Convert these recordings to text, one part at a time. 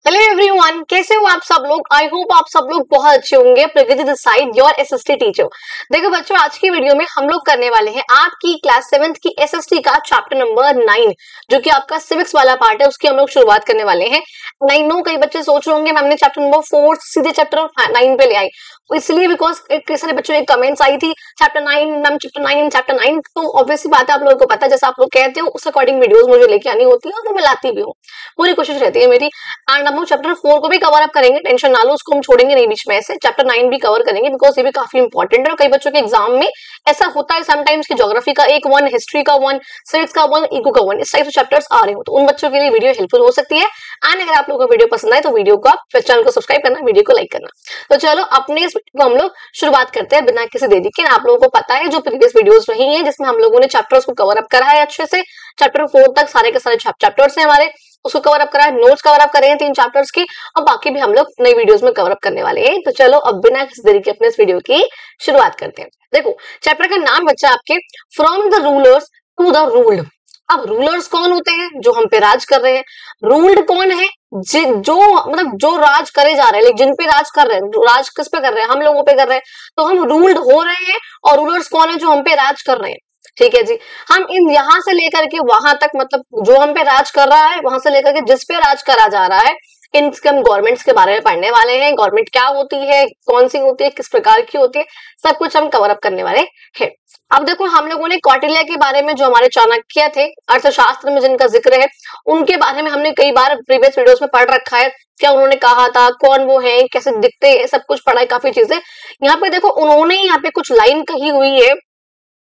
Hello everyone, कैसे हो आप सब लोग। आई होप आप सब लोग बहुत अच्छे होंगे। Pragati this side, your SST teacher. देखो बच्चों, आज की वीडियो में हम लोग करने वाले हैं आपकी क्लास 7th की एसएसटी का चैप्टर नंबर 9, जो कि आपका सिविक्स वाला पार्ट है। उसकी हम लोग शुरुआत करने वाले हैं। 9 कई बच्चे सोच रहे होंगे मैम ने चैप्टर नंबर 4 सीधे चैप्टर 9 पे ले आई, इसलिए बिकॉज कई सारे बच्चों की कमेंट्स आई थी चैप्टर 9 मैम, चैप्टर 9। तो ऑब्वियसली बात है, आप लोगों को पता है, जैसा आप लोग कहते हो उस अकॉर्डिंग वीडियोस मुझे लेके आनी होती है, तो मैं लाती भी हूँ, पूरी कोशिश रहती है मेरी। एंड हम लोग चैप्टर 4 को भी कवर अप करेंगे, टेंशन ना लो, उसको हम छोड़ेंगे नहीं बीच में से। चैप्टर 9 भी कवर करेंगे बिकॉज ये भी काफी इंपॉर्टेंट है। और कई बच्चों के एग्जाम में ऐसा होता है समटाइम्स की ज्योग्राफी का एक 1, हिस्ट्री का 1, सिविक्स का 1, इको का 1, इस टाइप से चैप्टर्स आ रहे हो, तो उन बच्चों के लिए वीडियो हेल्पफुल हो सकती है। एंड अगर आप लोगों को वीडियो पसंद आए तो वीडियो को आप चैनल को सब्सक्राइब करना, वीडियो को लाइक करना। तो चलो अपने इस वीडियो को हम लोग शुरुआत करते हैं बिना किसी देरी के। आप लोगों को पता है जो प्रीवियस वीडियोस रही हैं जिसमें हम लोगों ने चैप्टर्स को कवर अप करा है अच्छे से, चैप्टर 4 तक सारे के सारे चैप्टर्स हैं हमारे, उसको कवर अप करा है, नोट्स कवर अप करे हैं 3 चैप्टर्स की, और बाकी भी हम लोग नई वीडियोस में कवर अप करने वाले हैं। तो चलो अब बिना किसी देरी के अपने इस वीडियो की शुरुआत करते हैं। देखो चैप्टर का नाम बच्चा आपके from the rulers to the ruled. अब रूलर्स कौन होते हैं? जो हम पे राज कर रहे हैं। रूल्ड कौन है? जो मतलब जो राज करे जा रहे हैं, जिन पे राज कर रहे हैं। राज किस पे कर रहे हैं? हम लोगों पे कर रहे हैं, तो हम रूल्ड हो रहे हैं। और रूलर्स कौन है? जो हम पे राज कर रहे हैं। ठीक है जी। हम इन यहां से लेकर के वहां तक, मतलब जो हम पे राज कर रहा है वहां से लेकर के जिस पे राज करा जा रहा है, इनके हम गवर्नमेंट्स के बारे में पढ़ने वाले हैं। गवर्नमेंट क्या होती है, कौन सी होती है, किस प्रकार की होती है, सब कुछ हम कवर अप करने वाले हैं। अब देखो, हम लोगों ने कौटिल्य के बारे में, जो हमारे चाणक्य थे, अर्थशास्त्र में जिनका जिक्र है, उनके बारे में हमने कई बार प्रीवियस वीडियोस में पढ़ रखा है। क्या उन्होंने कहा था, कौन वो है, कैसे दिखते हैं, सब कुछ पढ़ा है, काफी चीजें। यहाँ पे देखो, उन्होंने यहाँ पे कुछ लाइन कही हुई है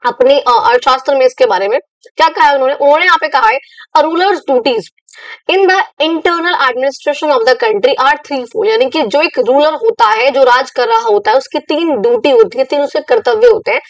अपने अर्थशास्त्र में। इसके बारे में क्या कहा है उन्होंने यहाँ पे कहा है, rulers duties in the internal administration of the country are threefold. यानी कि जो एक रूलर होता है, जो राज कर रहा होता है, उसकी 3 ड्यूटी होती है, 3 उसके कर्तव्य होते हैं।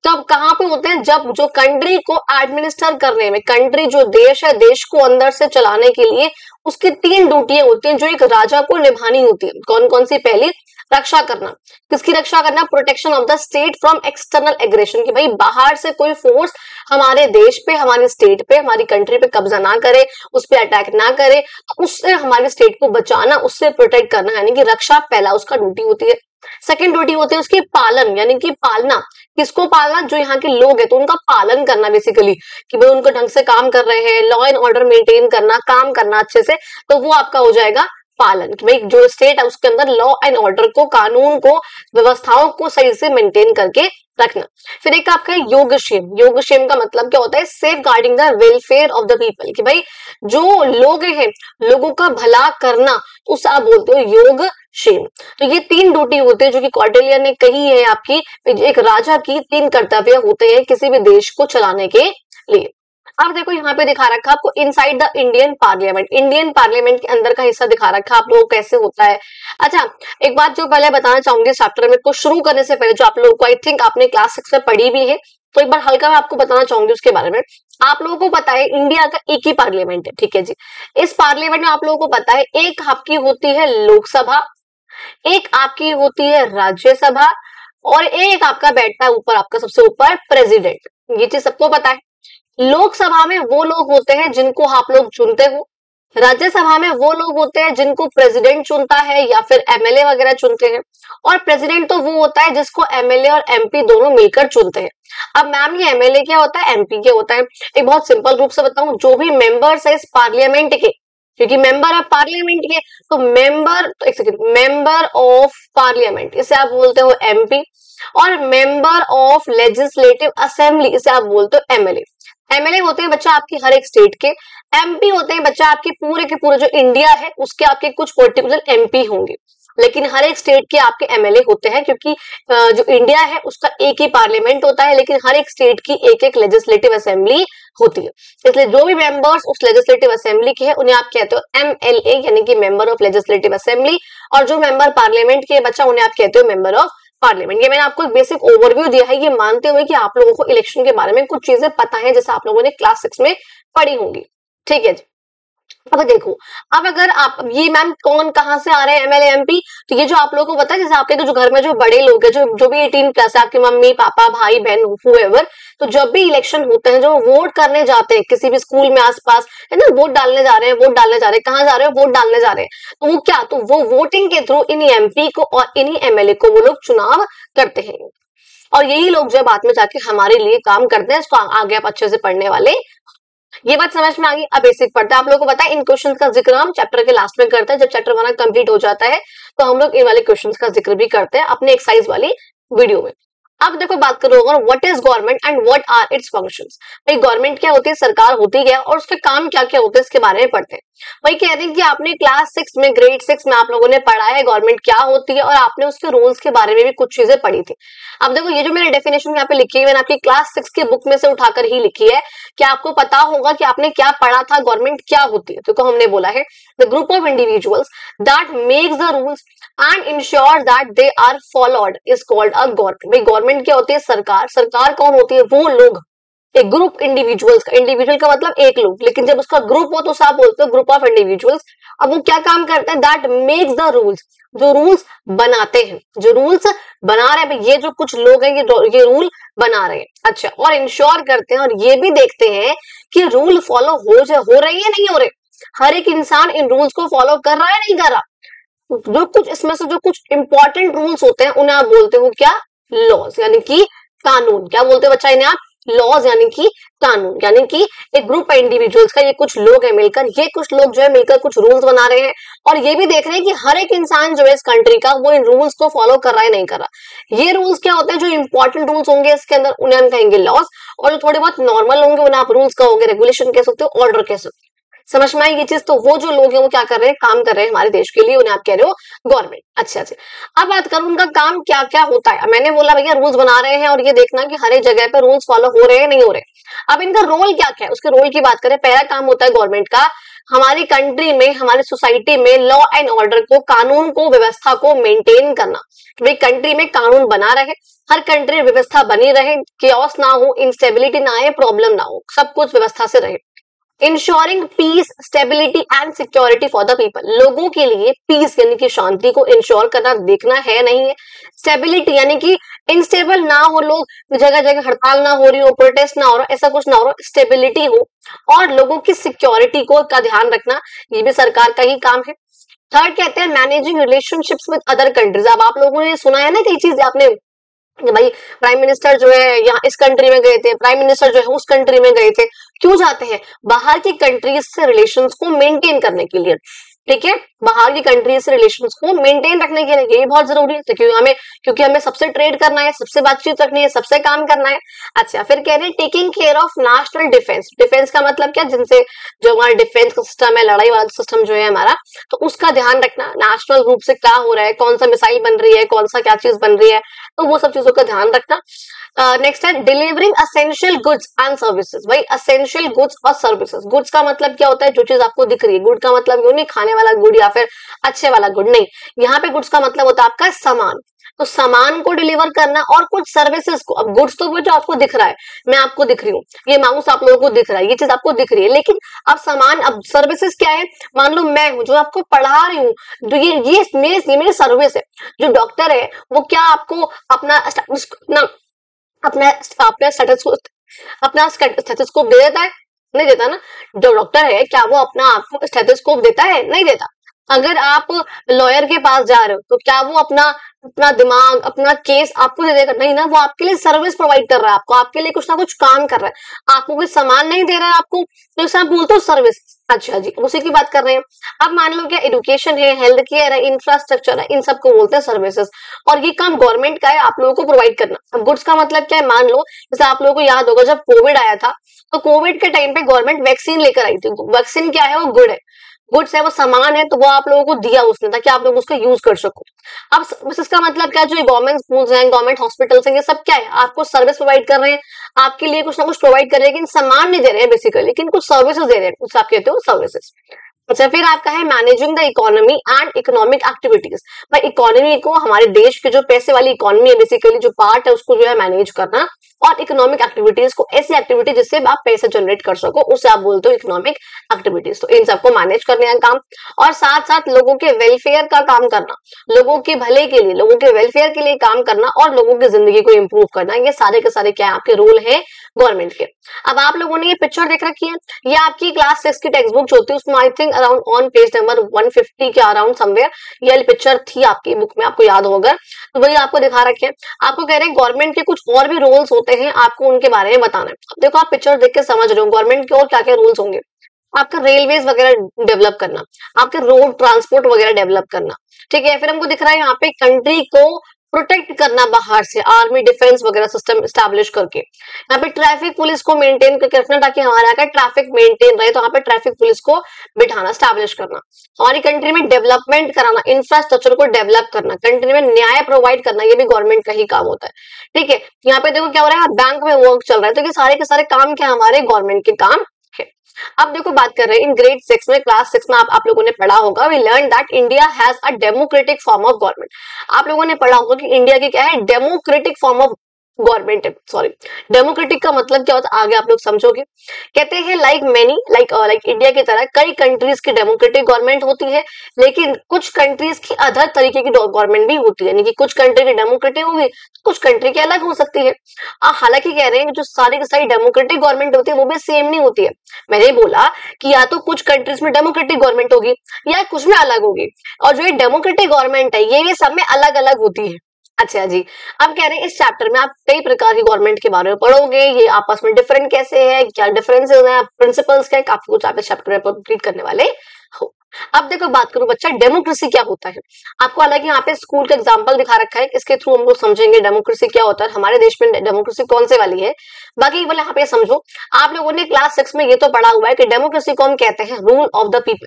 तब कहाँ पे होते हैं? जब जो कंट्री को एडमिनिस्टर करने में, कंट्री जो देश है, देश को अंदर से चलाने के लिए उसकी 3 ड्यूटियां होती हैं जो एक राजा को निभानी होती है। कौन कौन सी? पहली, रक्षा करना। किसकी रक्षा करना? Protection of the state from external aggression. कि भाई बाहर से कोई फोर्स हमारे देश पे, हमारे स्टेट पे, हमारी कंट्री पे कब्जा ना करे, उस पर अटैक ना करे, उससे हमारे स्टेट को बचाना, उससे प्रोटेक्ट करना, यानी कि रक्षा पहला उसका ड्यूटी होती है। सेकेंड ड्यूटी होती है उसकी पालन, यानी कि पालना। किसको पालना? जो यहाँ के लोग है, तो उनका पालन करना बेसिकली, कि भाई उनको ढंग से काम कर रहे हैं, लॉ एंड ऑर्डर मेंटेन करना, काम करना अच्छे से, तो वो आपका हो जाएगा पालन। कि भाई जो स्टेट है उसके अंदर लॉ एंड ऑर्डर को, कानून को, व्यवस्थाओं को सही से मेंटेन करके रखना। फिर एक आपका योगक्षेम। योगक्षेम का मतलब क्या होता है? Safeguarding the welfare of the people. कि भाई जो लोग हैं, लोगों का भला करना, तो उसे आप बोलते हो योगक्षेम। तो ये 3 ड्यूटी होते हैं जो कि कौटिल्य ने कही है आपकी। एक राजा की 3 कर्तव्य होते हैं किसी भी देश को चलाने के लिए। अब देखो यहाँ पे दिखा रखा आपको inside the Indian parliament. Indian parliament के अंदर का हिस्सा दिखा रखा आप लोगों को कैसे होता है। अच्छा, एक बात जो पहले बताना चाहूंगी चैप्टर में को शुरू करने से पहले, जो आप लोगों को आई थिंक आपने क्लास 6 में पढ़ी भी है, तो एक बार हल्का मैं आपको बताना चाहूंगी उसके बारे में। आप लोगों को पता है इंडिया का एक ही पार्लियामेंट है। ठीक है जी। इस पार्लियामेंट में आप लोगों को पता है, एक आपकी होती है लोकसभा, एक आपकी होती है राज्यसभा, और एक आपका बैठता है ऊपर, आपका सबसे ऊपर प्रेसिडेंट। ये चीज सबको पता है। लोकसभा में वो लोग होते हैं जिनको आप लोग चुनते हो। राज्यसभा में वो लोग होते हैं जिनको प्रेसिडेंट चुनता है या फिर एमएलए वगैरह चुनते हैं। और प्रेसिडेंट तो वो होता है जिसको एमएलए और एमपी दोनों मिलकर चुनते हैं। अब मैम ये एमएलए क्या होता है, एमपी क्या होता है? एक बहुत सिंपल रूप से बताऊं, जो भी मेंबर्स है इस पार्लियामेंट के, क्योंकि मेंबर है पार्लियामेंट के, तो एक सेकंड, मेंबर ऑफ पार्लियामेंट इसे आप बोलते हो एमपी, और मेंबर ऑफ लेजिस्लेटिव असेंबली इसे आप बोलते हो एमएलए। एमएलए होते हैं बच्चा आपकी हर एक स्टेट के, एमपी होते हैं बच्चा आपके पूरे के पूरे जो इंडिया है उसके आपके कुछ पर्टिकुलर एमपी होंगे, लेकिन हर एक स्टेट के आपके एमएलए होते हैं, क्योंकि जो इंडिया है उसका एक ही पार्लियामेंट होता है, लेकिन हर एक स्टेट की एक एक लेजिस्लेटिव असेंबली होती है। इसलिए जो भी मेंबर्स उस लेजिस्लेटिव असेंबली के हैं उन्हें आप कहते हो एमएलए, यानी कि मेंबर ऑफ लेजिस्लेटिव असेंबली। और जो मेंबर पार्लियामेंट के बच्चा उन्हें आप कहते हो मेंबर ऑफ पार्लियामेंट। ये मैंने आपको एक बेसिक ओवरव्यू दिया है, ये मानते हुए कि आप लोगों को इलेक्शन के बारे में कुछ चीजें पता है, जैसे आप लोगों ने क्लास 6 में पढ़ी होंगी। ठीक है जी। अब देखो, अब अगर आप ये मैम कौन कहाँ से आ रहे हैं एमएलए एमपी, तो ये जो आप लोगों को पता है, जैसे आपके जो घर में जो बड़े लोग हैं, जो भी 18 प्लस है, आपके मम्मी पापा भाई बहन हुएवर, तो जब भी इलेक्शन होते हैं, जो वोट करने जाते हैं किसी भी स्कूल में आसपास, है ना, वोट डालने जा रहे हैं, वोट डालने जा रहे हैं, कहाँ जा रहे हैं, वोट डालने जा रहे हैं, तो वो क्या, तो वो वोटिंग के थ्रू इन्हीं एमपी को और इन्हीं एमएलए को वो लोग चुनाव करते हैं। और यही लोग जो बाद में जाके हमारे लिए काम करते हैं, इसको आगे आप अच्छे से पढ़ने वाले। ये बात समझ में आ गई। अब बेसिक पढ़ते हैं। आप लोगों को पता है इन क्वेश्चंस का जिक्र हम चैप्टर के लास्ट में करते हैं, जब चैप्टर 1 कंप्लीट हो जाता है तो हम लोग इन वाले क्वेश्चंस का जिक्र भी करते हैं अपने एक्सरसाइज वाली वीडियो में। अब देखो बात करो what is government and what are its functions. भाई गवर्नमेंट क्या होती है, सरकार होती है, और उसके काम क्या क्या होते हैं इसके बारे में पढ़ते हैं। वही कह रहे हैं कि आपने क्लास 6 में, ग्रेड 6 में आप लोगों ने पढ़ा है गवर्नमेंट क्या होती है, और आपने उसके रूल्स के बारे में भी कुछ चीजें पढ़ी थी। अब देखो ये जो मैंने डेफिनेशन यहाँ पे लिखी है, मैंने आपकी क्लास 6 की बुक में से उठाकर ही लिखी है कि आपको पता होगा कि आपने क्या पढ़ा था, गवर्नमेंट क्या होती है। तो हमने बोला है the group of individuals that makes the rules and ensure that they are followed is called a government. भाई गवर्नमेंट क्या होती है, सरकार। सरकार कौन होती है, वो लोग, एक ग्रुप इंडिविजुअल्स का, इंडिविजुअल का मतलब एक लोग, लेकिन जब उसका ग्रुप हो तो आप बोलते हो ग्रुप ऑफ इंडिविजुअल्स। अब वो क्या काम करते हैं, दैट मेक्स द रूल्स, जो रूल्स बनाते हैं, जो रूल्स बना रहे हैं, ये जो कुछ लोग हैं ये रूल बना रहे हैं। अच्छा, और इंश्योर करते हैं और ये भी देखते हैं कि रूल फॉलो हो रहे हैं या नहीं हो रहे, हर एक इंसान इन रूल्स को फॉलो कर रहा है नहीं कर रहा। जो कुछ इसमें से जो कुछ इंपॉर्टेंट रूल्स होते हैं उन्हें आप बोलते हो क्या, लॉज, यानी कि कानून। क्या बोलते हैं बच्चा इन्हें आप, लॉज यानी कि कानून। यानी कि एक ग्रुप है इंडिविजुअल्स का, ये कुछ लोग हैं मिलकर, ये कुछ लोग जो है मिलकर कुछ रूल्स बना रहे हैं, और ये भी देख रहे हैं कि हर एक इंसान जो है इस कंट्री का वो इन रूल्स को फॉलो कर रहा है नहीं कर रहा। ये रूल्स क्या होते हैं, जो इंपॉर्टेंट रूल्स होंगे इसके अंदर उन्हें हम कहेंगे लॉज, और जो थोड़े बहुत नॉर्मल होंगे उन्हें आप रूल्स कहोगे, रेगुलेशन कह सकते हो, ऑर्डर कह सकते हो। समझ में आई ये चीज। तो वो जो लोग हैं वो क्या कर रहे हैं, काम कर रहे हैं हमारे देश के लिए, उन्हें आप कह रहे हो गवर्नमेंट। अच्छा अच्छा, अब बात करूं उनका काम क्या क्या होता है। मैंने बोला भैया रूल्स बना रहे हैं और ये देखना कि हर एक जगह पे रूल्स फॉलो हो रहे हैं नहीं हो रहे। अब इनका रोल क्या क्या है, उसके रोल की बात करें। पहला काम होता है गवर्नमेंट का, हमारी कंट्री में, हमारी सोसाइटी में लॉ एंड ऑर्डर को, कानून को, व्यवस्था को मेंटेन करना। भाई कंट्री में कानून बना रहे, हर कंट्री व्यवस्था बनी रहे, केओस ना हो, इंस्टेबिलिटी ना आए, प्रॉब्लम ना हो, सब कुछ व्यवस्था से रहे। Ensuring peace, stability and security for the people, लोगों के लिए पीस यानी कि शांति को इंश्योर करना, देखना है नहीं है। स्टेबिलिटी यानी कि इनस्टेबल ना हो, लोग जगह जगह हड़ताल ना हो रही हो, प्रोटेस्ट ना हो रहा, ऐसा कुछ ना हो रहा, स्टेबिलिटी हो, और लोगों की सिक्योरिटी को का ध्यान रखना, ये भी सरकार का ही काम है। थर्ड कहते हैं managing relationships with other countries. अब आप लोगों ने सुना है ना कई चीज आपने, भाई प्राइम मिनिस्टर जो है यहाँ इस कंट्री में गए थे, प्राइम मिनिस्टर जो है उस कंट्री में गए थे। क्यों जाते हैं, बाहर की कंट्रीज से रिलेशंस को मेंटेन करने के लिए। ठीक है, बाहर की कंट्रीज से रिलेशंस को मेंटेन रखने के लिए ये बहुत जरूरी है, क्योंकि हमें सबसे ट्रेड करना है, सबसे बातचीत रखनी है, सबसे काम करना है। अच्छा, फिर कह रहे हैं taking care of national defence. Defence का मतलब क्या, जिनसे जो हमारा डिफेंस का सिस्टम है, लड़ाई वाला सिस्टम जो है हमारा, तो उसका ध्यान रखना, नेशनल रूप से क्या हो रहा है, कौन सा मिसाइल बन रही है, कौन सा क्या चीज बन रही है, तो वो सब चीजों का ध्यान रखना। नेक्स्ट है delivering essential goods and services. भाई असेंशियल गुड्स और सर्विसेज, गुड्स का मतलब क्या होता है, जो चीज आपको दिख रही है। गुड का मतलब ये नहीं खाने वाला गुड या फिर अच्छे वाला गुड, नहीं, यहाँ पे गुड्स का मतलब होता है आपका सामान। तो सामान को डिलीवर करना और कुछ सर्विसेज को। अब गुड्स तो वो जो आपको दिख रहा है, मैं आपको दिख रही हूँ, ये माउस आप लोगों को दिख रहा है, ये चीज आपको दिख रही है, लेकिन अब सामान, अब सर्विसेज क्या है, मान लो मैं हूँ जो आपको पढ़ा रही हूँ, तो ये मेरी सर्विस है। जो डॉक्टर है वो क्या आपको अपना स्टेथोस्कोप दे देता है, नहीं देता ना। जो डॉक्टर है क्या वो अपना आपको स्टेथोस्कोप देता है, नहीं देता। अगर आप लॉयर के पास जा रहे हो तो क्या वो अपना दिमाग, अपना केस आपको दे देगा, नहीं ना। वो आपके लिए सर्विस प्रोवाइड कर रहा है, आपके लिए कुछ ना कुछ काम कर रहा है, आपको कोई सामान नहीं दे रहा है आपको, तो इसे आप बोलते हो सर्विस। अच्छा जी, उसी की बात कर रहे हैं। अब मान लो क्या एजुकेशन है, हेल्थ केयर है, इंफ्रास्ट्रक्चर है, इन सबको बोलते हैं सर्विसेज, और ये काम गवर्नमेंट का है आप लोगों को प्रोवाइड करना। अब गुड्स का मतलब क्या है, मान लो जैसे आप लोगों को याद होगा जब कोविड आया था, तो कोविड के टाइम पे गवर्नमेंट वैक्सीन लेकर आई थी। वैक्सीन क्या है, वो गुड है, गुड्स है, वो सामान है, तो वो आप लोगों को दिया उसने ताकि आप लोग उसका यूज कर सको। अब इसका मतलब क्या, जो गवर्नमेंट स्कूल्स हैं, गवर्नमेंट हॉस्पिटल्स हैं, ये सब क्या है, आपको सर्विस प्रोवाइड कर रहे हैं, आपके लिए कुछ ना कुछ प्रोवाइड कर रहे हैं, लेकिन सामान नहीं दे रहे हैं बेसिकली, लेकिन कुछ सर्विसेज दे रहे हैं, उसे आप कहते हो सर्विसेज। अच्छा, फिर आपका है managing the economy and economic activities. भाई इकोनॉमी को, हमारे देश के जो पैसे वाली इकोनॉमी है बेसिकली जो पार्ट है उसको जो है मैनेज करना, और इकोनॉमिक एक्टिविटीज को ऐसी एक्टिविटी जिससे आप पैसे जनरेट कर सको उसे आप बोलते हो इकोनॉमिक एक्टिविटीज। तो इन सबको मैनेज करने का काम, और साथ साथ लोगों के वेलफेयर का काम करना, लोगों के भले के लिए, लोगों के वेलफेयर के लिए काम करना और लोगों की जिंदगी को इम्प्रूव करना, ये सारे के सारे क्या है आपके रोल है गवर्नमेंट के। अब आप लोगों ने ये पिक्चर देख रखी है, ये आपकी क्लास 6 की टेक्स्ट बुक जो होती है उसमें I think around on page number 150 के अराउंड समवेयर ये पिक्चर थी आपकी बुक में, आपको याद होगा, तो वही आपको दिखा रखे हैं। आपको कह रहे हैं गवर्नमेंट के कुछ और भी रोल्स होते हैं, आपको उनके बारे में बताना है। देखो आप पिक्चर देख के समझ रहे हो गवर्नमेंट के और क्या क्या रूल्स होंगे। आपका रेलवेज वगैरह डेवलप करना, आपके रोड ट्रांसपोर्ट वगैरह डेवलप करना, ठीक है। फिर हमको दिख रहा है यहाँ पे कंट्री को प्रोटेक्ट करना बाहर से, आर्मी डिफेंस वगैरह सिस्टम स्टैब्लिश करके। यहाँ पे ट्रैफिक पुलिस को मेंटेन करके रखना ताकि हमारे यहाँ का ट्रैफिक मेंटेन रहे, तो यहाँ पे ट्रैफिक पुलिस को बिठाना, स्टैब्लिश करना। हमारी कंट्री में डेवलपमेंट कराना, इंफ्रास्ट्रक्चर को डेवलप करना, कंट्री में न्याय प्रोवाइड करना, ये भी गवर्नमेंट का ही काम होता है, ठीक है। यहाँ पे देखो क्या हो रहा है, बैंक में वर्क चल रहा है, तो ये सारे के सारे काम क्या हमारे गवर्नमेंट के काम है। अब देखो बात कर रहे हैं इन ग्रेड 6 में, क्लास 6 में आप लोगों ने पढ़ा होगा, we learn that India has a democratic form of government. आप लोगों ने पढ़ा होगा कि इंडिया की क्या है, डेमोक्रेटिक फॉर्म ऑफ गवर्नमेंट है। सॉरी, डेमोक्रेटिक का मतलब क्या होता है आगे आप लोग समझोगे। कहते हैं लाइक मेनी लाइक इंडिया की तरह कई कंट्रीज की डेमोक्रेटिक गवर्नमेंट होती है, लेकिन कुछ कंट्रीज की अदर तरीके की गवर्नमेंट भी होती है, यानी कि कुछ कंट्री की डेमोक्रेटिक होगी, कुछ कंट्री की अलग हो सकती है। हालांकि कह रहे हैं जो सारी की सारी डेमोक्रेटिक गवर्नमेंट होती है वो भी सेम नहीं होती है। मैंने बोला कि या तो कुछ कंट्रीज में डेमोक्रेटिक गवर्नमेंट होगी या कुछ में अलग होगी, और जो ये डेमोक्रेटिक गवर्नमेंट है ये सब में अलग अलग होती है। अच्छा जी, अब कह रहे हैं इस चैप्टर में आप कई प्रकार की गवर्नमेंट के बारे में पढ़ोगे, ये आपस में डिफरेंट कैसे है, क्या डिफरेंसेस हैं, प्रिंसिपल्स क्या है, काफी कुछ आप इस चैप्टर में कंप्लीट करने वाले हो। अब देखो बात करूं बच्चा डेमोक्रेसी क्या होता है। आपको हालांकि यहाँ पे स्कूल का एग्जांपल दिखा रखा है, इसके थ्रू हम लोग समझेंगे डेमोक्रेसी क्या होता है, हमारे देश में डेमोक्रेसी कौन से वाली है। बाकी बोले यहाँ पे समझो, आप लोगों ने क्लास 6 में ये तो पढ़ा हुआ है कि डेमोक्रेसी को हम कहते हैं रूल ऑफ द पीपल।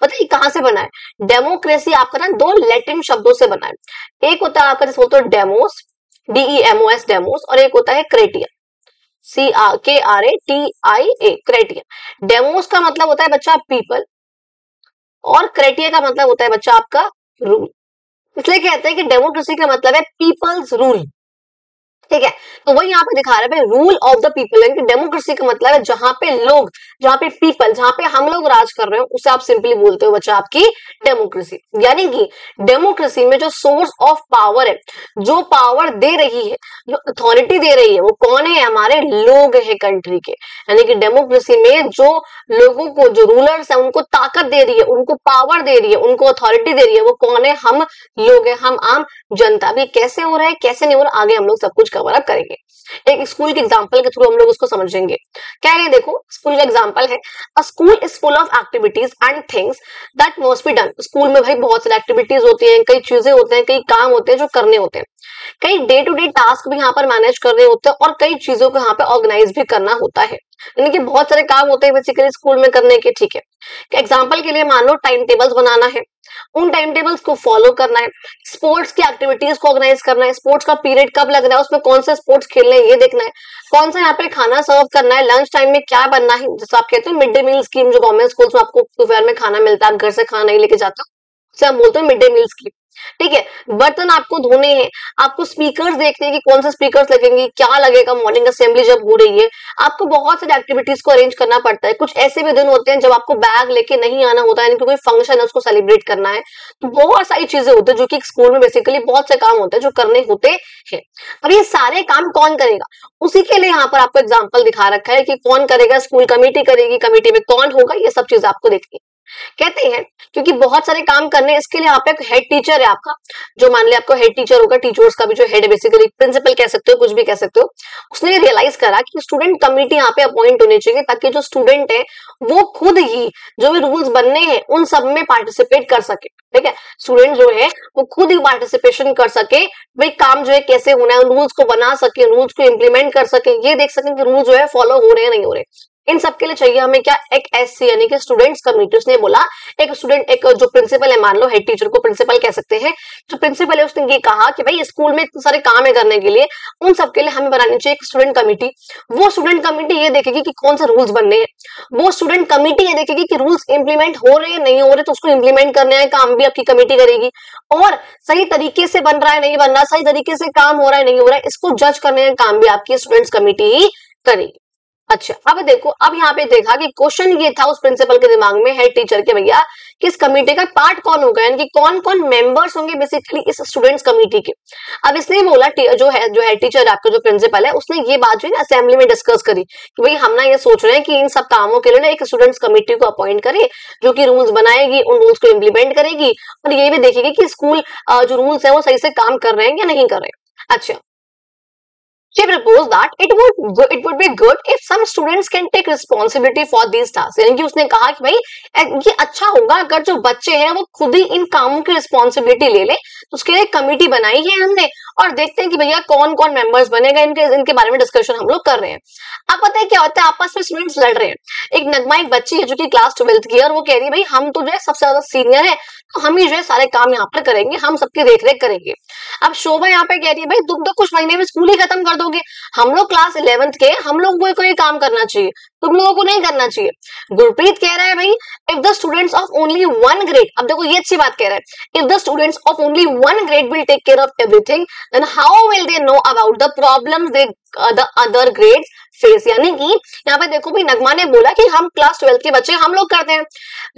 बताइए कहां से बना है डेमोक्रेसी, आपका ना दो लैटिन शब्दों से बना है। एक होता है आपका जिसको बोलते हैं डेमोस, DEMOS डेमोस, और एक होता है क्रेटिया, CRATIA क्रेटिया। डेमोस का मतलब होता है बच्चा पीपल, और क्रेटिया का मतलब होता है बच्चा आपका रूल। इसलिए कहते हैं कि डेमोक्रेसी का मतलब है पीपल्स रूल, ठीक है। तो वही यहाँ पे दिखा रहे हैं रूल ऑफ द पीपल, यानी कि डेमोक्रेसी का मतलब है जहां पे लोग, जहां पे पीपल, जहां पे हम लोग राज कर रहे हो उसे आप सिंपली बोलते हो बच्चा आपकी डेमोक्रेसी। यानी कि डेमोक्रेसी में जो सोर्स ऑफ पावर है, जो पावर दे रही है, जो अथॉरिटी दे रही है, वो कौन है, हमारे लोग है कंट्री के। यानी कि डेमोक्रेसी में जो लोगों को, जो रूलर्स है उनको ताकत दे रही है, उनको पावर दे रही है, उनको अथॉरिटी दे रही है, वो कौन है, हम लोग है, हम आम जनता। भी कैसे हो रहा है कैसे नहीं हो रहा आगे हम लोग सब कुछ कवर अप करेंगे। एक स्कूल के एग्जांपल के थ्रू हम लोग उसको समझेंगे। क्या है देखो, स्कूल का एग्जांपल है, अ school is full of activities and things that must be done. School में भाई बहुत सारी एक्टिविटीज होती हैं, कई चीजें होते हैं, कई काम होते हैं जो करने होते हैं, कई डे टू डे टास्क भी यहाँ पर मैनेज करने होते हैं, और कई चीजों को यहाँ पे ऑर्गेनाइज भी करना होता है। यानी कि बहुत सारे काम होते हैं बेसिकली स्कूल में करने के, ठीक है। एग्जाम्पल के लिए मान लो टाइम टेबल्स बनाना है, उन टाइम टेबल्स को फॉलो करना है, स्पोर्ट्स की एक्टिविटीज को ऑर्गेनाइज करना है, स्पोर्ट्स का पीरियड कब लग रहा है, उसमें कौन सा स्पोर्ट्स खेलना है ये देखना है, कौन सा यहाँ पे खाना सर्व करना है, लंच टाइम में क्या बनना है, जैसे आप कहते हैं मिड डे मील स्कीम जो गवर्नमेंट स्कूल्स में आपको दोपहर में खाना मिलता है, आप घर से खाना नहीं लेके जाते हो, उसे हम बोलते हैं मिड डे मील स्कीम, ठीक है। बर्तन आपको धोने हैं, आपको स्पीकर्स देखने हैं कि कौन सा स्पीकर्स लगेंगे, क्या लगेगा मॉर्निंग असेंबली जब हो रही है, आपको बहुत सारी एक्टिविटीज को अरेंज करना पड़ता है। कुछ ऐसे भी दिन होते हैं जब आपको बैग लेके नहीं आना होता है, कोई फंक्शन है उसको सेलिब्रेट करना है, तो बहुत सारी चीजें होती है जो कि स्कूल में बेसिकली बहुत से काम होते हैं जो करने होते हैं। अब ये सारे काम कौन करेगा, उसी के लिए यहाँ पर आपको एग्जाम्पल दिखा रखा है कि कौन करेगा, स्कूल कमेटी करेगी, कमेटी में कौन होगा, ये सब चीज आपको देखनी कहते हैं। क्योंकि बहुत सारे काम करने, इसके लिए यहाँ पे हेड टीचर है आपका, जो मान लिया आपको हेड टीचर होगा, टीचर्स का भी जो हेड है बेसिकली प्रिंसिपल कह सकते हो, कुछ भी कह सकते हो, उसने रियलाइज करा कि स्टूडेंट कमेटी यहाँ पे अपॉइंट होनी चाहिए ताकि जो स्टूडेंट है वो खुद ही जो भी रूल्स बनने हैं उन सब में पार्टिसिपेट कर सके, ठीक है। स्टूडेंट जो है वो खुद ही पार्टिसिपेशन कर सके, भाई काम जो है कैसे होना है, रूल्स को बना सके, रूल्स को इम्प्लीमेंट कर सके, ये देख सके कि रूल जो है फॉलो हो रहे हैं नहीं हो रहे। इन सब के लिए चाहिए हमें क्या, एक एससी यानी कि स्टूडेंट्स कमेटी। उसने बोला एक स्टूडेंट, एक जो प्रिंसिपल है, मान लो हेड टीचर को प्रिंसिपल कह सकते हैं, जो प्रिंसिपल है उसने ये कहा कि भाई स्कूल में इतने सारे काम है करने के लिए, उन सब के लिए हमें बनानी चाहिए एक स्टूडेंट कमेटी। वो स्टूडेंट कमेटी ये देखेगी कि कौन से रूल्स बनने हैं, वो स्टूडेंट कमेटी ये देखेगी कि रूल्स इंप्लीमेंट हो रहे हैं नहीं हो रहे, तो उसको इंप्लीमेंट करने का काम भी आपकी कमेटी करेगी, और सही तरीके से बन रहा है नहीं बन रहा, सही तरीके से काम हो रहा है नहीं हो रहा है, इसको जज करने का काम भी आपकी स्टूडेंट्स कमेटी ही करेगी। अच्छा, अब देखो, अब यहाँ पे देखा कि क्वेश्चन ये था उस प्रिंसिपल के दिमाग में, हेड टीचर के, भैया कि इस कमेटी का पार्ट कौन होगा, यानी कि कौन कौन मेंबर्स होंगे बेसिकली इस स्टूडेंट्स कमेटी के। अब इसने बोला, जो हेड टीचर आपका जो प्रिंसिपल है, उसने ये बात जो है असेंबली में डिस्कस करी कि भाई हम ना ये सोच रहे हैं कि इन सब कामों के लिए ना एक स्टूडेंट्स कमेटी को अपॉइंट करे, जो कि रूल्स बनाएगी, उन रूल्स को इम्प्लीमेंट करेगी, और ये भी देखेगी कि स्कूल जो रूल्स है वो सही से काम कर रहे हैं या नहीं कर रहे। अच्छा, she proposed that it would be good if some students can take responsibility for these tasks। यानी कि उसने कहा कि भाई ये अच्छा होगा अगर जो बच्चे हैं वो खुद ही इन कामों की रिस्पॉन्सिबिलिटी ले ले। तो उसके लिए कमेटी बनाई है हमने, और देखते हैं कि भैया कौन कौन मेंबर्स बनेगा, इनके बारे में डिस्कशन हम लोग कर रहे हैं। अब पता है क्या होता है, आपस में स्टूडेंट्स लड़ रहे हैं। एक नगमा, एक बच्ची है जो कि क्लास 12th की है, और वो कह रही है भाई हम तो जो है सबसे ज्यादा सीनियर है, तो हम ही जो है सारे काम यहाँ पर करेंगे, हम सबकी देखरेख करेंगे। अब शोभा यहाँ पे कह रही है भाई तुम तो कुछ महीने में स्कूल ही खत्म कर दोगे, हम लोग क्लास 11th के, हम लोगों को ये काम करना चाहिए, तुम लोगों को नहीं करना चाहिए। गुरप्रीत कह रहा है भाई if the students of only one grade, अब देखो ये अच्छी बात कह रहा है, if the students of only one grade will take care of everything then how will they know about the problems they the other grades face. यानी कि यहाँ पे देखो भाई नगमा ने बोला कि हम क्लास 12th के बच्चे हम लोग करते हैं,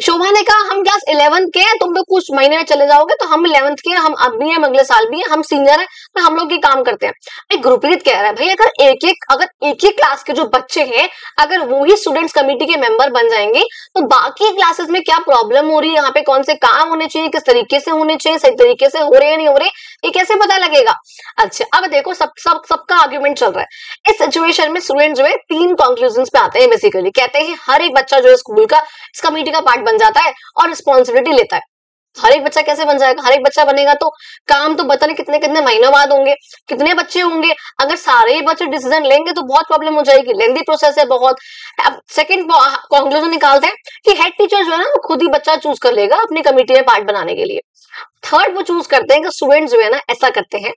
शोभा ने कहा हम क्लास 11th के हैं, तुम तो कुछ महीने में चले जाओगे, तो हम 11th के, हम अब भी हैं, अगले साल भी हैं, हम सीनियर हैं, तो हम लोग ये काम करते हैं। गुरप्रीत कह रहा है भाई अगर एक एक क्लास के जो बच्चे हैं अगर वो ही स्टूडेंट्स कमेटी के मेंबर बन जाएंगे, तो बाकी क्लासेस में क्या प्रॉब्लम हो रही है, यहाँ पे कौन से काम होने चाहिए, किस तरीके से होने चाहिए, सही तरीके से हो रहे हैं नहीं हो रहे, ये कैसे पता लगेगा। अच्छा, अब देखो सबका आर्ग्यूमेंट चल रहा है। इस सिचुएशन में स्टूडेंट जो है 3 कंक्लूजन्स पे आते हैं। बेसिकली कहते हैं हर एक बच्चा जो है स्कूल का इस कमेटी का पार्ट बन जाता है और रिस्पॉन्सिबिलिटी लेता है। हर एक बच्चा कैसे बन जाएगा, हर एक बच्चा बनेगा तो काम तो पता नहीं कितने कितने महीनों बाद होंगे, कितने बच्चे होंगे, अगर सारे ही बच्चे डिसीजन लेंगे तो बहुत प्रॉब्लम हो जाएगी, लेंथी प्रोसेस है बहुत। अब सेकंड कंक्लूजन निकालते हैं कि हेड टीचर जो है ना वो खुद ही बच्चा चूज कर लेगा अपनी कमेटी में पार्ट बनाने के लिए। थर्ड वो चूज करते हैं कि स्टूडेंट्स जो है ना ऐसा करते हैं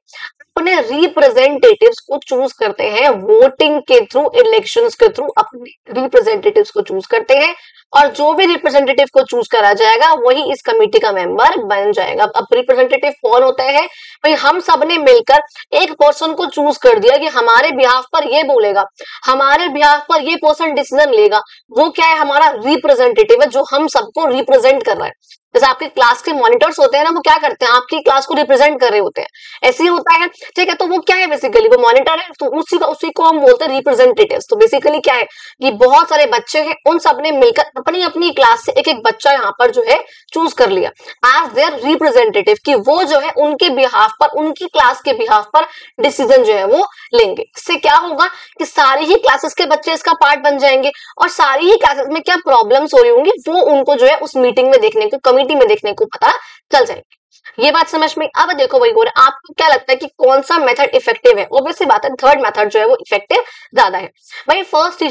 अपने रिप्रेजेंटेटिव्स को चूज करते हैं, वोटिंग के थ्रू, इलेक्शंस के थ्रू अपने रिप्रेजेंटेटिव्स को चूज करते हैं, और जो भी रिप्रेजेंटेटिव को चूज करा जाएगा वही इस कमेटी का मेंबर बन जाएगा। अब रिप्रेजेंटेटिव कौन होता है भाई, हम सब ने मिलकर एक पर्सन को चूज कर दिया कि हमारे बिहाफ पर ये बोलेगा, हमारे बिहाफ पर ये पर्सन डिसीजन लेगा, वो क्या है हमारा रिप्रेजेंटेटिव है जो हम सबको रिप्रेजेंट कर रहा है। जैसे आपके क्लास के मॉनिटर्स होते हैं ना, वो क्या करते हैं आपकी क्लास को रिप्रेजेंट कर रहे होते हैं, ऐसे ही होता है, ठीक है। तो वो क्या है बेसिकली, वो मॉनिटर है, तो उसी को हम बोलते हैं रिप्रेजेंटेटिव्स। तो बेसिकली क्या है कि बहुत सारे बच्चे हैं, उन सब ने मिलकर अपनी अपनी क्लास से एक एक बच्चा यहाँ पर जो है चूज कर लिया एज देयर रिप्रेजेंटेटिव, कि वो जो है उनके बिहाफ पर, उनकी क्लास के बिहाफ पर डिसीजन जो है वो लेंगे। इससे क्या होगा कि सारी ही क्लासेस के बच्चे इसका पार्ट बन जाएंगे, और सारी ही क्लासेस में क्या प्रॉब्लम्स हो रही होंगी वो उनको जो है उस मीटिंग में देखने को, कमेटी में देखने को पता चल जाएगी। ये बात समझ में। अब देखो भाई गोरे, आपको क्या लगता है कि कौन सा मेथड इफेक्टिव है? ऑब्वियसली बात है थर्ड मेथड जो है वो इफेक्टिव ज्यादा है। भाई फर्स्ट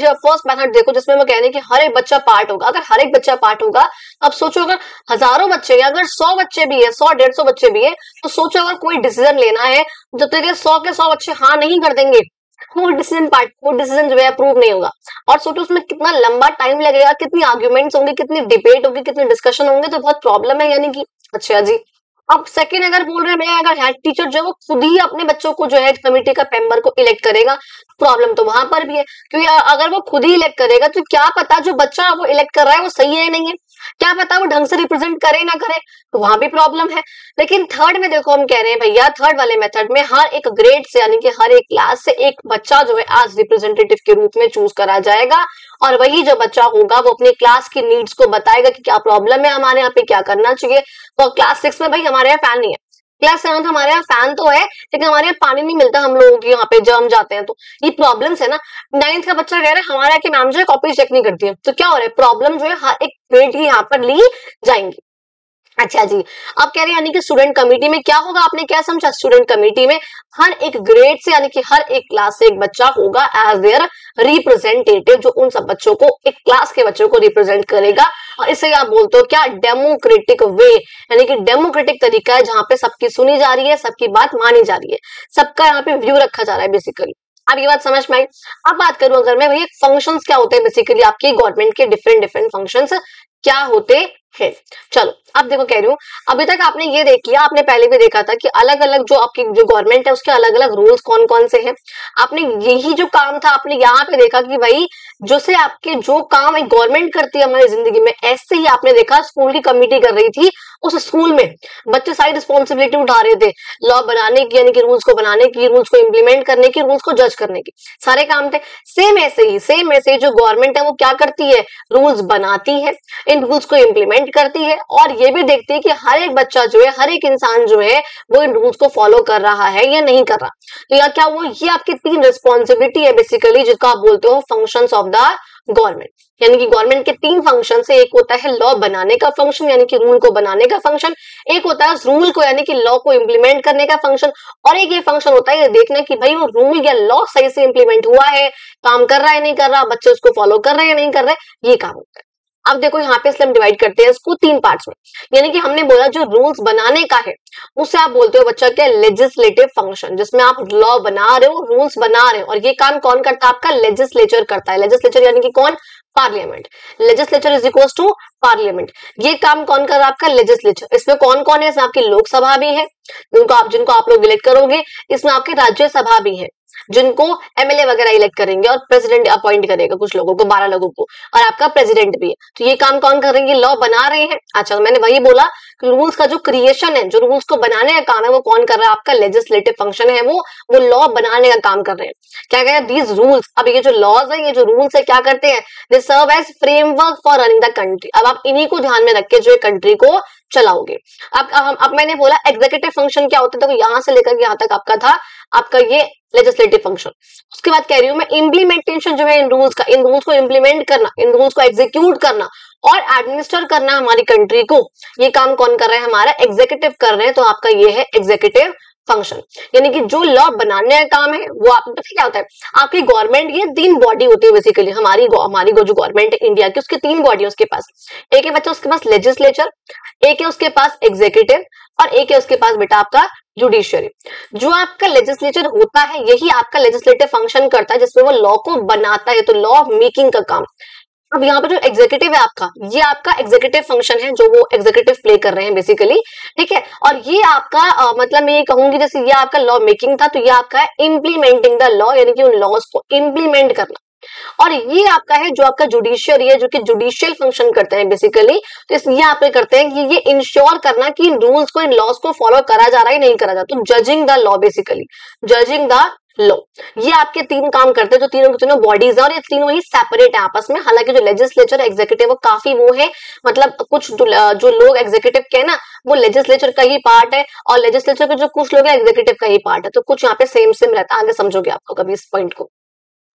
मेथड देखो जिसमें वो कह रहे हैं कि हर एक बच्चा पार्ट होगा। अगर हर एक बच्चा पार्ट होगा, अब सोचो अगर हजारों बच्चे हैं, अगर 100 बच्चे भी है, 100-150 बच्चे भी है, तो सोचो अगर कोई डिसीजन लेना है, जब तक 100 के 100 बच्चे हाँ नहीं कर देंगे, वो डिसीजन जो है अप्रूव नहीं होगा। और सोचो उसमें कितना लंबा टाइम लगेगा, कितनी आर्ग्यूमेंट्स होंगे, कितनी डिबेट होगी, कितनी डिस्कशन होंगे, तो बहुत प्रॉब्लम है। यानी कि अच्छा जी, अब सेकंड अगर बोल रहे हैं अगर हेड टीचर जो है वो खुद ही अपने बच्चों को जो है कमेटी का मेंबर को इलेक्ट करेगा, प्रॉब्लम तो वहां पर भी है, क्योंकि अगर वो खुद ही इलेक्ट करेगा तो क्या पता जो बच्चा वो इलेक्ट कर रहा है वो सही है नहीं है, क्या पता वो ढंग से रिप्रेजेंट करे ना करे, तो वहां भी प्रॉब्लम है। लेकिन थर्ड में देखो हम कह रहे हैं भैया, थर्ड वाले मेथड में हर एक ग्रेड से यानी कि हर एक क्लास से एक बच्चा जो है आज रिप्रेजेंटेटिव के रूप में चूज करा जाएगा, और वही जो बच्चा होगा वो अपनी क्लास की नीड्स को बताएगा कि क्या प्रॉब्लम है हमारे यहाँ पे, क्या करना चाहिए। तो क्लास 6 में भाई हमारे यहाँ फैन नहीं है, क्लास 7 हमारे यहाँ फैन तो है लेकिन हमारे यहाँ पानी नहीं मिलता हम लोगों की यहाँ पे जब हम जाते हैं, तो ये प्रॉब्लम्स है ना। 9th का बच्चा कह रहा है हमारे यहाँ की मैम जो है कॉपी चेक नहीं करती है, तो क्या हो रहा है, प्रॉब्लम जो है हर एक ग्रेड की यहाँ पर ली जाएंगी। अच्छा जी, अब कह रहे हैं यानी कि स्टूडेंट कमेटी में क्या होगा, आपने क्या समझा, स्टूडेंट कमेटी में हर एक ग्रेड से यानी कि हर एक क्लास से एक बच्चा होगा एज देयर रिप्रेजेंटेटिव, जो उन सब बच्चों को, एक क्लास के बच्चों को रिप्रेजेंट करेगा। और इसे आप बोलते हो क्या, डेमोक्रेटिक वे, यानी कि डेमोक्रेटिक तरीका है जहां पे सबकी सुनी जा रही है, सबकी बात मानी जा रही है, सबका यहाँ पे व्यू रखा जा रहा है बेसिकली। अब ये बात समझ में आई। अब बात करूं अगर मैं, भैया फंक्शंस क्या होते हैं बेसिकली, आपकी गवर्नमेंट के डिफरेंट डिफरेंट फंक्शंस क्या होते हैं। चलो अब देखो कह रही हूँ, अभी तक आपने ये देख लिया, आपने पहले भी देखा था कि अलग अलग जो आपकी जो गवर्नमेंट है उसके अलग अलग रूल्स कौन कौन से हैं। आपने यही जो काम था आपने यहाँ पे देखा कि भाई जो से आपके जो काम एक गवर्नमेंट करती है हमारी जिंदगी में, ऐसे ही आपने देखा स्कूल की कमेटी कर रही थी। उस स्कूल में बच्चे सारी रिस्पॉन्सिबिलिटी उठा रहे थे, लॉ बनाने की, यानी कि रूल्स को बनाने की, रूल्स को इम्प्लीमेंट करने की, रूल्स को जज करने की, सारे काम थे। सेम ऐसे ही जो गवर्नमेंट है वो क्या करती है, रूल्स बनाती है, इन रूल्स को इम्प्लीमेंट करती है, और ये भी देखती है कि हर एक बच्चा जो है, हर एक इंसान जो है वो इन रूल्स को फॉलो कर रहा है या नहीं कर रहा। तो या क्या वो, ये आपकी 3 रिस्पॉन्सिबिलिटी है बेसिकली, जिसको आप बोलते हो फंक्शंस ऑफ द गवर्नमेंट। यानी कि गवर्नमेंट के 3 फंक्शन से, एक होता है लॉ बनाने का फंक्शन, यानी कि रूल को बनाने का फंक्शन, एक होता है रूल को यानी कि लॉ को इम्प्लीमेंट करने का फंक्शन, और एक ये फंक्शन होता है ये देखना कि भाई वो रूल या लॉ सही से इम्प्लीमेंट हुआ है, काम कर रहा है नहीं कर रहा, बच्चे उसको फॉलो कर रहे हैं नहीं कर रहे, ये काम होता है। अब देखो यहाँ पे इसलिए हम डिवाइड करते हैं इसको 3 पार्ट्स में। यानी कि हमने बोला जो रूल्स बनाने का है उसे आप बोलते हो बच्चा क्या, लेजिस्लेटिव फंक्शन, जिसमें आप लॉ बना रहे हो, रूल्स बना रहे हो, और ये काम कौन करता है, आपका लेजिस्लेचर करता है। लेजिस्लेचर यानी कि कौन, parliament. Legislature is equals to parliament. ये काम कौन कर रहा है, आपका लेजिस्लेचर। इसमें कौन कौन है, इसमें आपकी लोकसभा भी है जिनको आप लोग इलेक्ट करोगे, इसमें आपके राज्यसभा भी है जिनको एमएलए वगैरह इलेक्ट करेंगे, और प्रेसिडेंट अपॉइंट करेगा कुछ लोगों को, 12 लोगों को, और आपका प्रेसिडेंट भी है। तो ये काम कौन करेंगे, लॉ बना रहे हैं। अच्छा, मैंने वही बोला कि रूल्स का जो क्रिएशन है, जो रूल्स को बनाने का काम है वो कौन कर रहा है, आपका लेजिस्लेटिव फंक्शन है, वो लॉ बनाने का काम कर रहे हैं। क्या कह रहे हैं, दीज रूल्स, अब ये जो लॉज है, ये जो रूल्स है क्या करते हैं, they serve as framework for running the country. अब आप इन्हीं को ध्यान में रख के जो कंट्री को चलाओगे। अब मैंने बोला एग्जीक्यूटिव फंक्शन क्या होता है, तो यहां से लेकर यहां तक आपका था आपका ये लेजिस्लेटिव फंक्शन। उसके बाद कह रही हूं मैं इम्प्लीमेंटेशन जो है इन रूल्स का, इन रूल्स को इम्प्लीमेंट करना, इन रूल्स को एग्जीक्यूट करना और एडमिनिस्टर करना हमारी कंट्री को, ये काम कौन कर रहा है, हमारा एग्जीक्यूटिव कर रहे हैं। तो आपका ये है एग्जीक्यूटिव फंक्शन। यानी कि जो लॉ बनाने का काम है वो आप क्या होता है, आपकी गवर्नमेंट, ये 3 बॉडी होती है बेसिकली, हमारी जो गवर्नमेंट है इंडिया की, उसके 3 बॉडी है उसके पास। एक है बच्चा उसके पास लेजिस्लेचर, एक है उसके पास एग्जीक्यूटिव, और एक है उसके पास बेटा आपका जुडिशियरी। जो आपका लेजिस्लेचर होता है यही आपका लेजिस्लेटिव फंक्शन करता है, जिसमें वो लॉ को बनाता है, तो लॉ मेकिंग का काम। अब यहाँ पे जो एग्जीक्यूटिव है आपका, ये आपका एग्जीक्यूटिव फंक्शन है जो वो एग्जीक्यूटिव प्ले कर रहे हैं बेसिकली, ठीक है। और ये आपका मतलब मैं ये कहूंगी जैसे ये आपका लॉ मेकिंग था, तो ये आपका है इम्प्लीमेंटिंग द लॉ, यानी कि उन लॉज को इम्प्लीमेंट करना। और ये आपका है जो आपका जुडिशियरी है, जो कि जुडिशियल फंक्शन करते हैं बेसिकली। तो इसलिए आप करते हैं कि ये इंश्योर करना कि इन रूल्स को, इन लॉज को फॉलो करा जा रहा है नहीं करा जा रहा। तो judging the law basically, judging the law, ये आपके 3 काम करते हैं। जो तीनों की तीनों बॉडीज है और ये तीनों ही सेपरेट है आपस में। हालांकि जो लेजिस्लेचर एग्जीक्यूटिव वो काफी वो है, मतलब कुछ जो लोग एग्जीक्यूटिव के ना वो लेजिस्लेचर का ही पार्ट है, और लेजिस्लेचर के जो कुछ लोग है एग्जीक्यूटिव का ही पार्ट है। तो कुछ यहाँ पे सेम रहता है, आगे समझोगे आपको कभी इस पॉइंट को।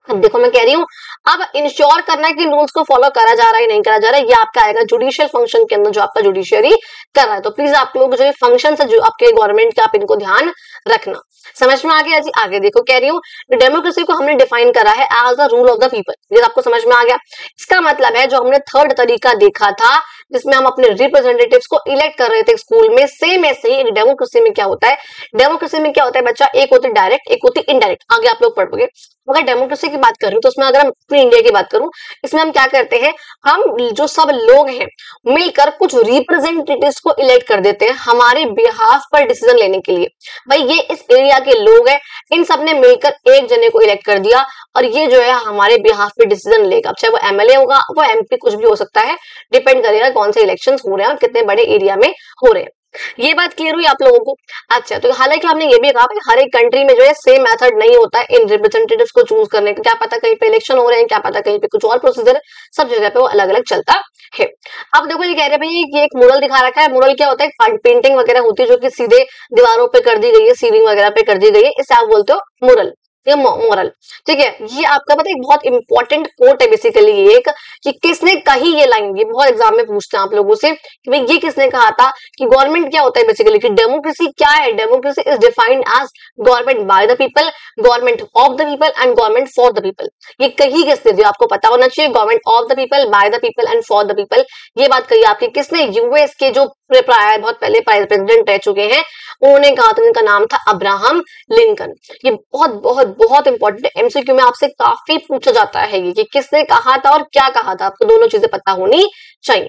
अब देखो मैं कह रही हूँ, अब इंश्योर करना है कि रूल्स को फॉलो करा जा रहा है नहीं करा जा रहा है, ये आपका आएगा जुडिशियल फंक्शन के अंदर, जो आपका जुडिशियरी कर रहा है। तो प्लीज आप लोग जो फंक्शन है जो आपके गवर्नमेंट के, आप इनको ध्यान रखना। समझ में आ गया जी। आगे देखो कह रही हूँ, डेमोक्रेसी को हमने डिफाइन करा है as the rule of the people. ये आपको समझ में आ गया। इसका मतलब है जो हमने 3rd तरीका देखा था जिसमें हम अपने रिप्रेजेंटेटिव्स को इलेक्ट कर रहे थे स्कूल में, सेम ऐसे ही एक डेमोक्रेसी में क्या होता है, डेमोक्रेसी में क्या होता है बच्चा, एक होती है डायरेक्ट, एक होती है इनडायरेक्ट। आगे आप लोग पढ़ोगे। अगर डेमोक्रेसी की बात कर रही हूँ तो उसमें अगर हम अपनी इंडिया की बात करूं, इसमें हम क्या करते हैं, हम जो सब लोग हैं मिलकर कुछ रिप्रेजेंटेटिव्स को इलेक्ट कर देते हैं हमारे बिहाफ पर डिसीजन लेने के लिए। भाई ये इस एरिया के लोग हैं, इन सब ने मिलकर एक जने को इलेक्ट कर दिया और ये जो है हमारे बिहाफ पे डिसीजन लेगा। चाहे वो एमएलए होगा, वो एमपी, कुछ भी हो सकता है, डिपेंड करेगा कौन से इलेक्शंस हो रहे हैं और कितने बड़े एरिया में हो रहे हैं। ये बात क्लियर हुई आप लोगों को। अच्छा, तो हालांकि हमने ये भी कहा भाई हर एक कंट्री में जो है सेम मेथड नहीं होता है इन रिप्रेजेंटेटिव्स को चूज करने का। क्या पता कहीं पे इलेक्शन हो रहे हैं, क्या पता कहीं पे कुछ और प्रोसीजर है, सब जगह पे वो अलग अलग चलता है। अब देखो ये कह रहे हैं भाई ये एक मुरल दिखा रखा है। मुरल क्या होता है, पेंटिंग वगैरह होती है जो कि सीधे दीवारों पे कर दी गई है, सीलिंग वगैरह पे कर दी गई है, इसे आप बोलते हो मुरल। या मॉरल। ठीक है, ये आपका पता है एक बहुत इंपॉर्टेंट कोट है बेसिकली एक, कि किसने कही ये लाइन, ये बहुत एग्जाम में पूछते हैं आप लोगों से कि भाई ये किसने कहा था कि गवर्नमेंट क्या होता है बेसिकली, कि डेमोक्रेसी क्या है। Democracy is defined as government by the people, government of the people and government for the people. ये कही किसने थी आपको पता होना चाहिए, government of the people, by the people and for the people. ये बात कही आपकी किसने, यूएस के जो प्रायर बहुत पहले प्रेसिडेंट रह चुके हैं उन्होंने कहा था, उनका नाम था अब्राहम लिंकन। ये बहुत बहुत बहुत इंपॉर्टेंट है, एमसीक्यू में आपसे काफी पूछा जाता है ये कि किसने कहा था और क्या कहा था, आपको दोनों चीजें पता होनी चाहिए।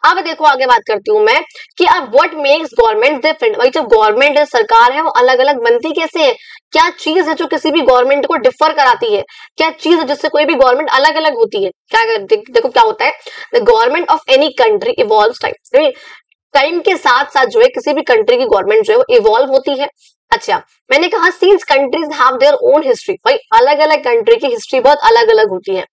अब देखो आगे बात करती हूं मैं कि अब व्हाट मेक्स गवर्नमेंट डिफरेंट। भाई जो गवर्नमेंट सरकार है वो अलग अलग बनती कैसे है, क्या चीज है जो किसी भी गवर्नमेंट को डिफर कराती है, क्या चीज है जिससे कोई भी गवर्नमेंट अलग अलग होती है। क्या देखो क्या होता है, the government of any country evolves time के साथ साथ जो है किसी भी कंट्री की गवर्नमेंट जो है वो इवॉल्व होती है। अच्छा, मैंने कहा since countries have their own history, भाई अलग अलग कंट्री की हिस्ट्री बहुत अलग अलग होती है।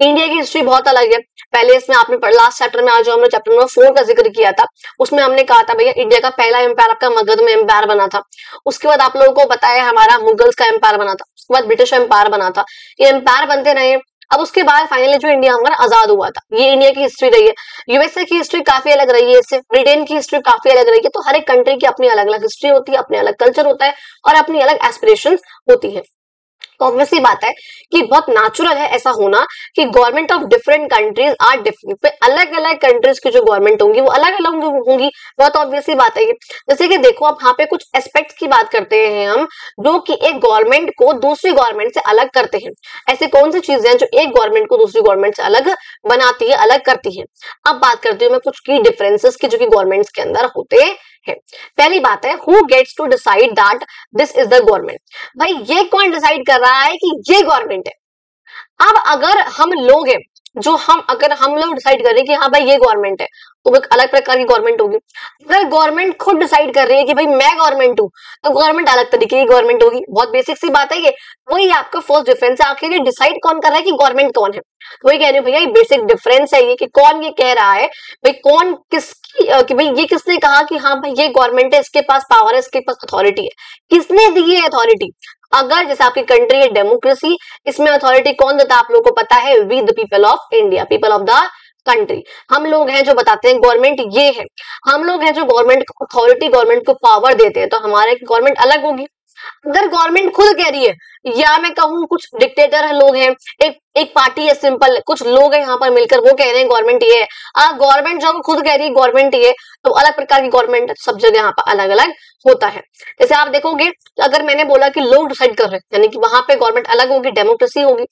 इंडिया की हिस्ट्री बहुत अलग है। पहले इसमें आपने लास्ट चैप्टर में आज हमने चैप्टर नंबर 4 का जिक्र किया था, उसमें हमने कहा था भैया इंडिया का पहला एम्पायर आपका मगध में एम्पायर बना था। उसके बाद आप लोगों को बताया हमारा मुगल्स का एम्पायर बना था, उसके बाद ब्रिटिश एम्पायर बना था। ये एम्पायर बनते रहे, अब उसके बाद फाइनली जो इंडिया हमारा आजाद हुआ था। ये इंडिया की हिस्ट्री रही है। यूएसए की हिस्ट्री काफी अलग रही है इससे, ब्रिटेन की हिस्ट्री काफी अलग रही है। तो हर एक कंट्री की अपनी अलग अलग हिस्ट्री होती है, अपने अलग कल्चर होता है और अपनी अलग एस्पिरेशंस होती है। तो ऑब्वियसली बात है कि बहुत नेचुरल है ऐसा होना कि government of different countries are different, अलग अलग कंट्रीज की जो गवर्नमेंट होंगी वो अलग अलग होंगी, बहुत ऑब्वियसली बात है ये। जैसे कि देखो अब यहाँ पे कुछ एस्पेक्ट्स की बात करते हैं हम, जो कि एक गवर्नमेंट को दूसरी गवर्नमेंट से अलग करते हैं। ऐसे कौन सी चीजें हैं जो एक गवर्नमेंट को दूसरी गवर्नमेंट से अलग बनाती है, अलग करती है। अब बात करती हूँ मैं कुछ की डिफरेंसेस की जो कि गवर्नमेंट्स के अंदर होते हैं। पहली बात है, who gets to decide that this is the government. भाई ये कौन डिसाइड कर रहा है कि ये गवर्नमेंट है। अब अगर हम लोग हैं जो अगर हम लोग डिसाइड कर रहे हैं कि हाँ भाई ये गवर्नमेंट है, तो एक अलग प्रकार की गवर्नमेंट होगी। अगर गवर्नमेंट खुद डिसाइड कर रही है कि भाई मैं गवर्नमेंट हूँ, तो गवर्नमेंट अलग तरीके की गवर्नमेंट होगी। बहुत बेसिक सी बात है ये, वही आपका फर्स्ट डिफरेंस है। आखिर ये डिसाइड कौन कर रहा है कि गवर्नमेंट कौन है, तो वही कह रही हूँ भैया ये बेसिक डिफरेंस है ये, कि कौन ये कह रहा है भाई कौन किसकी, कि भाई ये किसने कहा कि हाँ भाई ये गवर्नमेंट है, इसके पास पावर है, इसके पास अथॉरिटी है, किसने दी है अथॉरिटी। अगर जैसे आपकी कंट्री है डेमोक्रेसी, इसमें अथॉरिटी कौन देता है आप लोगों को पता है, we the people of India, people of the country. हम लोग हैं जो बताते हैं गवर्नमेंट ये है, हम लोग हैं जो गवर्नमेंट को अथॉरिटी, गवर्नमेंट को पावर देते हैं। तो हमारे गवर्नमेंट अलग होगी। अगर गवर्नमेंट खुद कह रही है, या मैं कहूँ कुछ डिक्टेटर है लोग हैं, एक पार्टी है सिंपल, कुछ लोग हैं यहाँ पर मिलकर वो कह रहे हैं गवर्नमेंट ये है, गवर्नमेंट जो खुद कह रही है गवर्नमेंट ये, तो अलग प्रकार की गवर्नमेंट सब जगह यहाँ पर अलग अलग होता है। जैसे आप देखोगे अगर मैंने बोला कि लोग डिसाइड कर रहे हैं, यानी कि वहां पे गवर्नमेंट अलग होगी, डेमोक्रेसी होगी।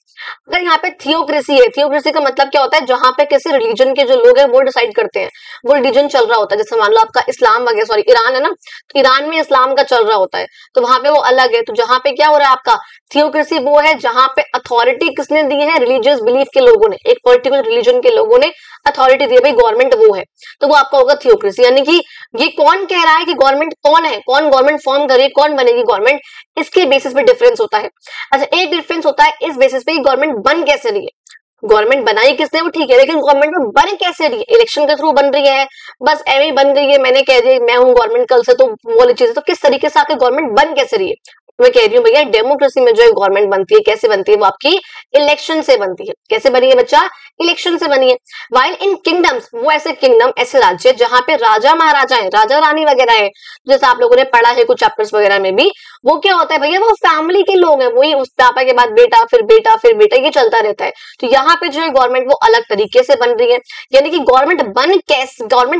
अगर यहाँ पे थियोक्रेसी है, थियोक्रेसी का मतलब क्या होता है, जहां पे किसी रिलीजन के जो लोग हैं वो डिसाइड करते हैं, वो रिलीजन चल रहा होता है। जैसे मान लो आपका इस्लाम वगैरह, सॉरी ईरान है ना, तो ईरान में इस्लाम का चल रहा होता है, तो वहां पे वो अलग है। तो जहां पे क्या हो रहा है आपका थियोक्रेसी, वो है जहां पे अथॉरिटी किसने दी है, रिलीजियस बिलीफ के लोगों ने, एक पर्टिकुलर रिलीजन के लोगों ने अथॉरिटी दी है, भाई गवर्नमेंट वो है, तो वो आपका होगा थियोक्रेसी। यानी कि ये कौन कह रहा है कि गवर्नमेंट कौन है, कौन गवर्नमेंट फॉर्म करे, कौन बनेगी गवर्नमेंट, इसके बेसिस पे डिफरेंस होता है। अच्छा, एक डिफरेंस होता है इस बेसिस पे गवर्नमेंट बन कैसे रही है। गवर्नमेंट बनाई किसने वो ठीक है, लेकिन गवर्नमेंट में बन कैसे रही है, इलेक्शन के थ्रू बन रही है, बस एवं ही बन गई है, मैंने कह दिया मैं हूँ गवर्नमेंट कल से, तो वो वाली चीज। तो किस तरीके से आके गवर्नमेंट बन कैसे रही है, मैं कह रही हूँ भैया डेमोक्रेसी में जो गवर्नमेंट बनती है कैसे बनती है, वो आपकी इलेक्शन से बनती है। कैसे बनी है बच्चा, इलेक्शन से बनी है। वाइल इन किंगडम्स, वो ऐसे किंगडम, ऐसे राज्य जहां पे राजा महाराजा है, राजा रानी वगैरह है, जैसे आप लोगों ने पढ़ा है कुछ चैप्टर्स वगैरह में भी, वो क्या होता है भैया, वो फैमिली के लोग हैं, वही उस पापा के बाद बेटा, फिर बेटा, फिर बेटा, ये चलता रहता है। तो यहाँ पे जो है गवर्नमेंट वो अलग तरीके से बन रही है। यानी कि गवर्नमेंट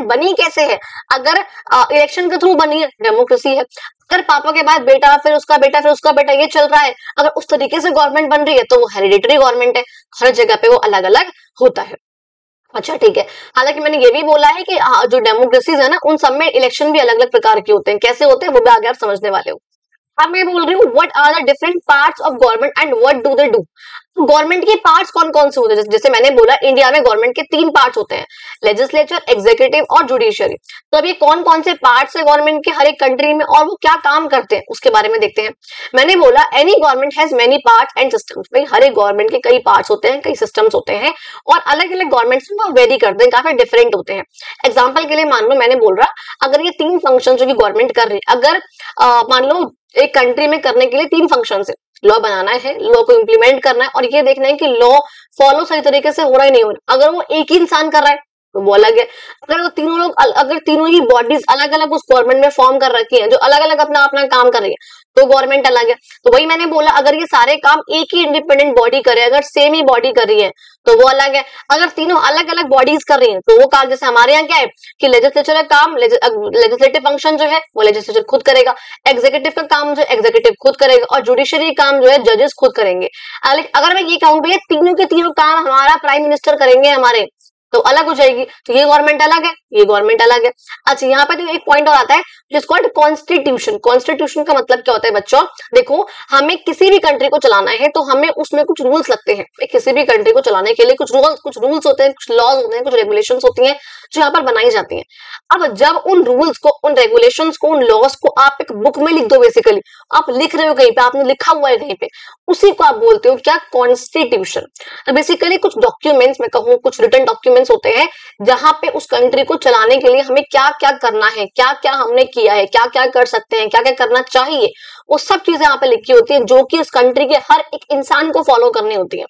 बनी कैसे है, अगर इलेक्शन के थ्रू बनी है, डेमोक्रेसी है। अगर पापा के बाद बेटा, फिर उसका बेटा, फिर उसका बेटा, ये चल रहा है, अगर उस तरीके से गवर्नमेंट बन रही है तो वो हेरिडिटरी गवर्नमेंट है, हर जगह पे वो अलग अलग होता है। अच्छा ठीक है, हालांकि मैंने ये भी बोला है कि जो डेमोक्रेसीज है ना, उन सब में इलेक्शन भी अलग अलग प्रकार के होते हैं। कैसे होते हैं वो भी आगे आप समझने वाले हो। अब मैं बोल रही हूँ what are the different parts of government and what do they do. Government के पार्ट्स कौन कौन से होते हैं, जैसे मैंने बोला इंडिया में गवर्नमेंट के 3 पार्ट्स होते हैं, लेजिस्लेचर, एग्जीक्यूटिव और जुडिशियरी। तो अब ये कौन कौन से पार्ट्स है गवर्नमेंट के हर एक कंट्री में और वो क्या काम करते हैं उसके बारे में देखते हैं। मैंने बोला any government has many parts and systems. भाई हर एक गवर्नमेंट के कई पार्ट्स होते हैं, कई सिस्टम्स होते हैं और अलग अलग गवर्नमेंट्स में वेरी करते हैं, काफी डिफरेंट होते हैं। एग्जाम्पल के लिए मान लो मैंने बोल रहा, अगर ये 3 फंक्शन जो कि गवर्नमेंट कर रही है, अगर मान लो एक कंट्री में करने के लिए 3 फंक्शन है, लॉ बनाना है, लॉ को इम्प्लीमेंट करना है और ये देखना है कि लॉ फॉलो सही तरीके से हो रहा है नहीं हो रहा। अगर वो एक ही इंसान कर रहा है तो वो अलग है, अगर वो तीनों लोग, अगर तीनों ही बॉडीज अलग अलग उस गवर्नमेंट में फॉर्म कर रखी है जो अलग अलग अपना अपना काम कर रही है तो गवर्नमेंट अलग है। तो वही मैंने बोला, अगर ये सारे काम एक ही इंडिपेंडेंट बॉडी करे, अगर सेम ही बॉडी कर रही है तो वो अलग है। अगर तीनों अलग अलग बॉडीज कर रही हैं तो वो काम, जैसे हमारे यहाँ क्या है कि लेजिस्लेचर का काम, लेजिस्लेटिव फंक्शन जो है वो लेजिस्लेचर खुद करेगा, एग्जीक्यूटिव का काम जो एग्जीक्यूटिव खुद करेगा और जुडिशरी काम जो है जजेस खुद करेंगे। अगर मैं ये कहूँ भैया तीनों के तीनों काम हमारा प्राइम मिनिस्टर करेंगे हमारे, तो अलग हो जाएगी। तो ये गवर्नमेंट अलग है, ये गवर्नमेंट अलग है। अच्छा, यहाँ पे तो एक पॉइंट और आता है जिसको कॉन्स्टिट्यूशन। कॉन्स्टिट्यूशन का मतलब क्या होता है बच्चों, देखो हमें किसी भी कंट्री को चलाना है तो हमें उसमें कुछ रूल्स लगते हैं। किसी भी कंट्री को चलाने के लिए कुछ रूल्स होते हैं, कुछ लॉज होते हैं, कुछ रेगुलेशंस होती हैं जो यहाँ पर बनाई जाती हैं। अब जब उन रूल्स को, उन रेगुलेशंस को, उन लॉज को आप एक बुक में लिख दो, बेसिकली आप लिख रहे हो कहीं पे, आपने लिखा हुआ है कहीं पे, उसी को आप बोलते हो क्या, कॉन्स्टिट्यूशन। तो बेसिकली कुछ डॉक्यूमेंट्स, मैं कहूँ कुछ रिटन डॉक्यूमेंट्स होते हैं जहां पे उस कंट्री को चलाने के लिए हमें क्या क्या करना है, क्या क्या हमने किया है, क्या क्या कर सकते हैं, क्या क्या करना चाहिए, वो सब चीजें यहाँ पे लिखी होती है जो कि उस कंट्री के हर एक इंसान को फॉलो करनी होती है।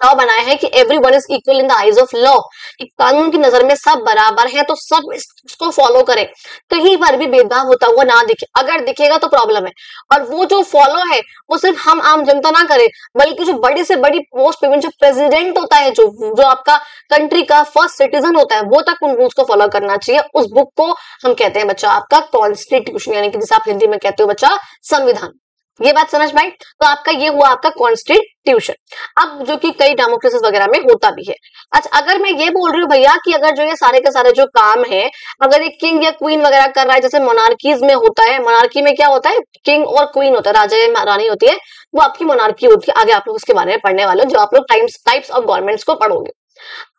लॉ बनाया है कि everyone is equal in the eyes of law, कानून की नजर में सब बराबर है तो सब इसको फॉलो करें, कहीं पर भी भेदभाव होता हुआ ना दिखे, अगर दिखेगा तो प्रॉब्लम है। और वो जो फॉलो है वो सिर्फ हम आम जनता ना करे, बल्कि जो बड़ी से बड़ी पोस्ट पे जो प्रेसिडेंट होता है, जो आपका कंट्री का फर्स्ट सिटीजन होता है, वो तक उन रूल्स को फॉलो करना चाहिए। उस बुक को हम कहते हैं बच्चा आपका कॉन्स्टिट्यूशन, यानी कि जिसे आप हिंदी में कहते हो बच्चा संविधान। ये बात समझ में आई? तो आपका ये हुआ आपका कॉन्स्टिट्यूशन, अब जो कि कई डेमोक्रेसीज वगैरह में होता भी है। अच्छा, अगर मैं ये बोल रही हूँ भैया कि अगर जो ये सारे के सारे जो काम है, अगर एक किंग या क्वीन वगैरह कर रहा है, जैसे मोनार्कीज में होता है, मोनार्की में क्या होता है, किंग और क्वीन होता है, राजा या रानी होती है, वो आपकी मोनार्की होती है। आगे आप लोग उसके बारे में पढ़ने वाले हो जो आप लोग टाइप्स ऑफ गवर्नमेंट्स को पढ़ोगे।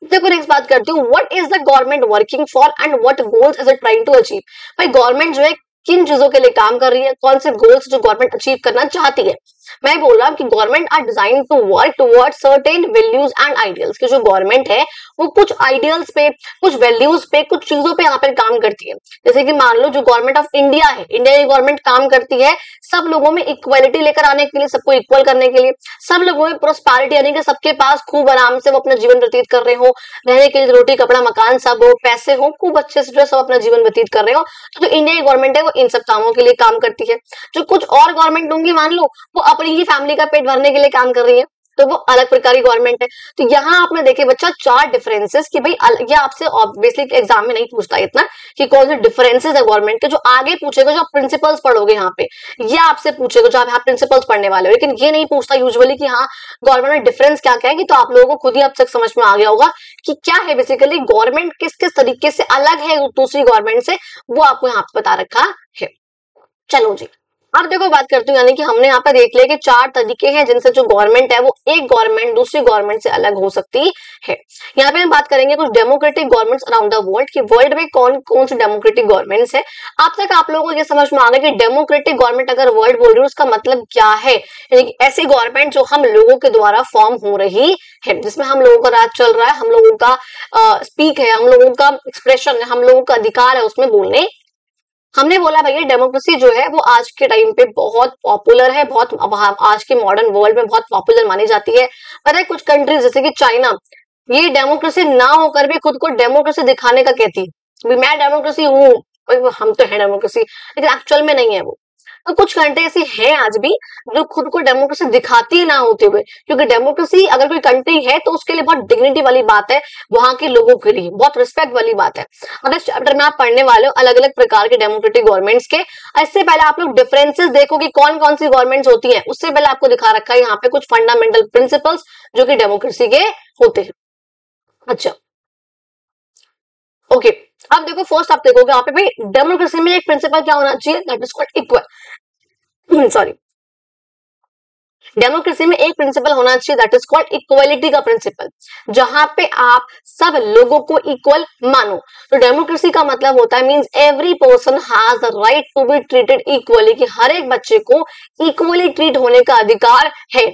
देखो नेक्स्ट बात करती हूँ, what is the government working for and what goals is it trying to achieve. भाई गवर्नमेंट जो है किन चीजों के लिए काम कर रही है, कौन से गोल्स जो गवर्नमेंट अचीव करना चाहती है। मैं बोल रहा हूँ कि government are design to work towards certain values and ideals, कि जो गवर्नमेंट है वो कुछ आइडियल्स पे, कुछ वैल्यूज पे, कुछ चीजों पे यहाँ पर काम करती है। जैसे कि मान लो जो गवर्नमेंट ऑफ इंडिया है, इंडिया की गवर्नमेंट काम करती है सब लोगों में इक्वालिटी लेकर आने के लिए, सबको इक्वल करने के लिए, सब लोगों में प्रोस्पेरिटी, यानी कि सबके पास खूब आराम से वो अपना जीवन व्यतीत कर रहे हो, रहने के लिए रोटी कपड़ा मकान सब हो, पैसे हो, खूब अच्छे से जो सब अपना जीवन व्यतीत कर रहे हो। तो जो इंडिया की गवर्नमेंट है वो इन सब कामों के लिए काम करती है। जो कुछ और गवर्नमेंट होंगी, मान लो वो अपनी ही फैमिली का पेट भरने के लिए काम कर रही है, तो वो अलग प्रकार की गवर्नमेंट है। तो यहाँ आपने देखे बच्चा चार डिफरेंसेस कि भाई ये आपसे ऑब्वियसली एग्जाम में नहीं पूछता इतना कि कौन से डिफरेंसेस है गवर्नमेंट के, जो आगे पूछेगा, जो आप प्रिंसिपल्स पढ़ोगे यहाँ पे, ये आपसे पूछेगा जो आप प्रिंसिपल्स पढ़ने वाले हो, लेकिन ये नहीं पूछता यूजुअली कि हाँ गवर्नमेंट में डिफरेंस क्या क्या है। कि तो आप लोगों को खुद ही अब तक समझ में आ गया होगा कि क्या है बेसिकली गवर्नमेंट किस किस तरीके से अलग है दूसरी गवर्नमेंट से, वो आपको यहाँ पे बता रखा है। चलो जी, अब देखो बात करती हूँ, यानी कि हमने यहाँ पर देख लिया कि चार तरीके हैं जिनसे जो गवर्नमेंट है वो एक गवर्नमेंट दूसरी गवर्नमेंट से अलग हो सकती है। यहाँ पे हम बात करेंगे कुछ democratic governments around the world, कि वर्ल्ड में कौन कौन सी डेमोक्रेटिक गवर्नमेंट्स है। अब तक आप लोगों को ये समझ में आ गया कि डेमोक्रेटिक गवर्नमेंट अगर वर्ल्ड बोल रही है उसका मतलब क्या है, यानी कि ऐसी गवर्नमेंट जो हम लोगों के द्वारा फॉर्म हो रही है, जिसमें हम लोगों का राज चल रहा है, हम लोगों का स्पीक है, हम लोगों का एक्सप्रेशन है, हम लोगों का अधिकार है उसमें बोलने। हमने बोला भैया डेमोक्रेसी जो है वो आज के टाइम पे बहुत पॉपुलर है, बहुत आज के मॉडर्न वर्ल्ड में बहुत पॉपुलर मानी जाती है। पता है कुछ कंट्रीज जैसे कि चाइना, ये डेमोक्रेसी ना होकर भी खुद को डेमोक्रेसी दिखाने का कहती है, मैं डेमोक्रेसी हूँ, हम तो है डेमोक्रेसी, लेकिन एक्चुअल में नहीं है वो। तो कुछ कंट्री ऐसी हैं आज भी जो खुद को डेमोक्रेसी दिखाती ना होते हुए, क्योंकि डेमोक्रेसी अगर कोई कंट्री है तो उसके लिए बहुत डिग्निटी वाली बात है, वहां के लोगों के लिए बहुत रिस्पेक्ट वाली बात है। अब इस चैप्टर में आप पढ़ने वाले हो अलग अलग प्रकार के डेमोक्रेटिक गवर्नमेंट्स के। इससे पहले आप लोग डिफरेंसेस देखो कि कौन कौन सी गवर्नमेंट्स होती हैं, उससे पहले आपको दिखा रखा है यहाँ पे कुछ फंडामेंटल प्रिंसिपल्स जो कि डेमोक्रेसी के होते हैं। अच्छा ओके, अब देखो फर्स्ट आप देखोगे यहाँ पे भाई डेमोक्रेसी में एक प्रिंसिपल क्या होना चाहिए, that is called equal, sorry, democracy में एक प्रिंसिपल होना चाहिए दैट इज कॉल्ड इक्वलिटी का प्रिंसिपल, जहां पे आप सब लोगों को इक्वल मानो। तो डेमोक्रेसी का मतलब होता है means every person has the right to be treated equally, कि हर एक बच्चे को इक्वली ट्रीट होने का अधिकार है,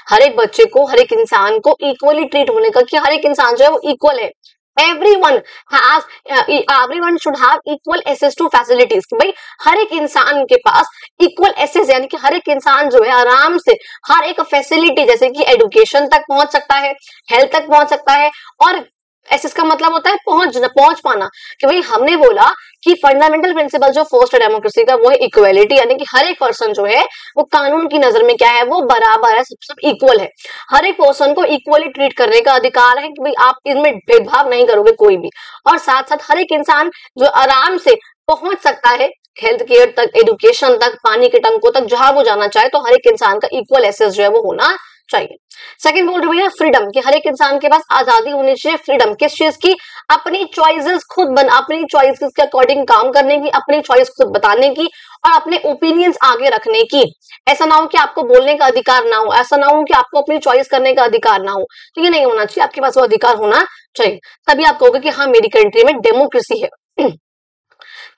हर एक बच्चे को, हर एक इंसान को इक्वली ट्रीट होने का, कि हर एक इंसान जो है वो इक्वल है। everyone should have equal access to facilities। भाई हर एक इंसान के पास इक्वल एक्सेस यानी कि हर एक इंसान जो है आराम से हर एक फैसिलिटी जैसे कि एजुकेशन तक पहुंच सकता है, हेल्थ तक पहुंच सकता है। और एक्सेस का मतलब होता है पहुंच पाना। कि भाई हमने बोला कि फंडामेंटल प्रिंसिपल जो फर्स्ट है डेमोक्रेसी का वो है इक्वलिटी, यानी कि हर एक पर्सन जो है वो कानून की नजर में क्या है, वो बराबर है, सब इक्वल है। हर एक पर्सन को इक्वली ट्रीट करने का अधिकार है कि भाई आप इनमें भेदभाव नहीं करोगे कोई भी। और साथ साथ हर एक इंसान जो आराम से पहुंच सकता है हेल्थ केयर तक, एजुकेशन तक, पानी के टंकों तक, जहां वो जाना चाहे, तो हर एक इंसान का इक्वल एक्सेस जो है वो होना चाहिए। सेकंड बोल रही है फ्रीडम, कि हर एक इंसान के पास आजादी होनी चाहिए। फ्रीडम किस चीज की, अपनी चॉइसेस खुद अपनी चॉइसेस के अकॉर्डिंग काम करने की, अपनी चॉइस खुद बताने की और अपने ओपिनियंस आगे रखने की। ऐसा ना हो कि आपको बोलने का अधिकार ना हो, ऐसा ना हो कि आपको अपनी चॉइस करने का अधिकार ना हो, तो ये नहीं होना चाहिए। आपके पास वो अधिकार होना चाहिए, तभी आप कहोगे कि हाँ मेरी कंट्री में डेमोक्रेसी है।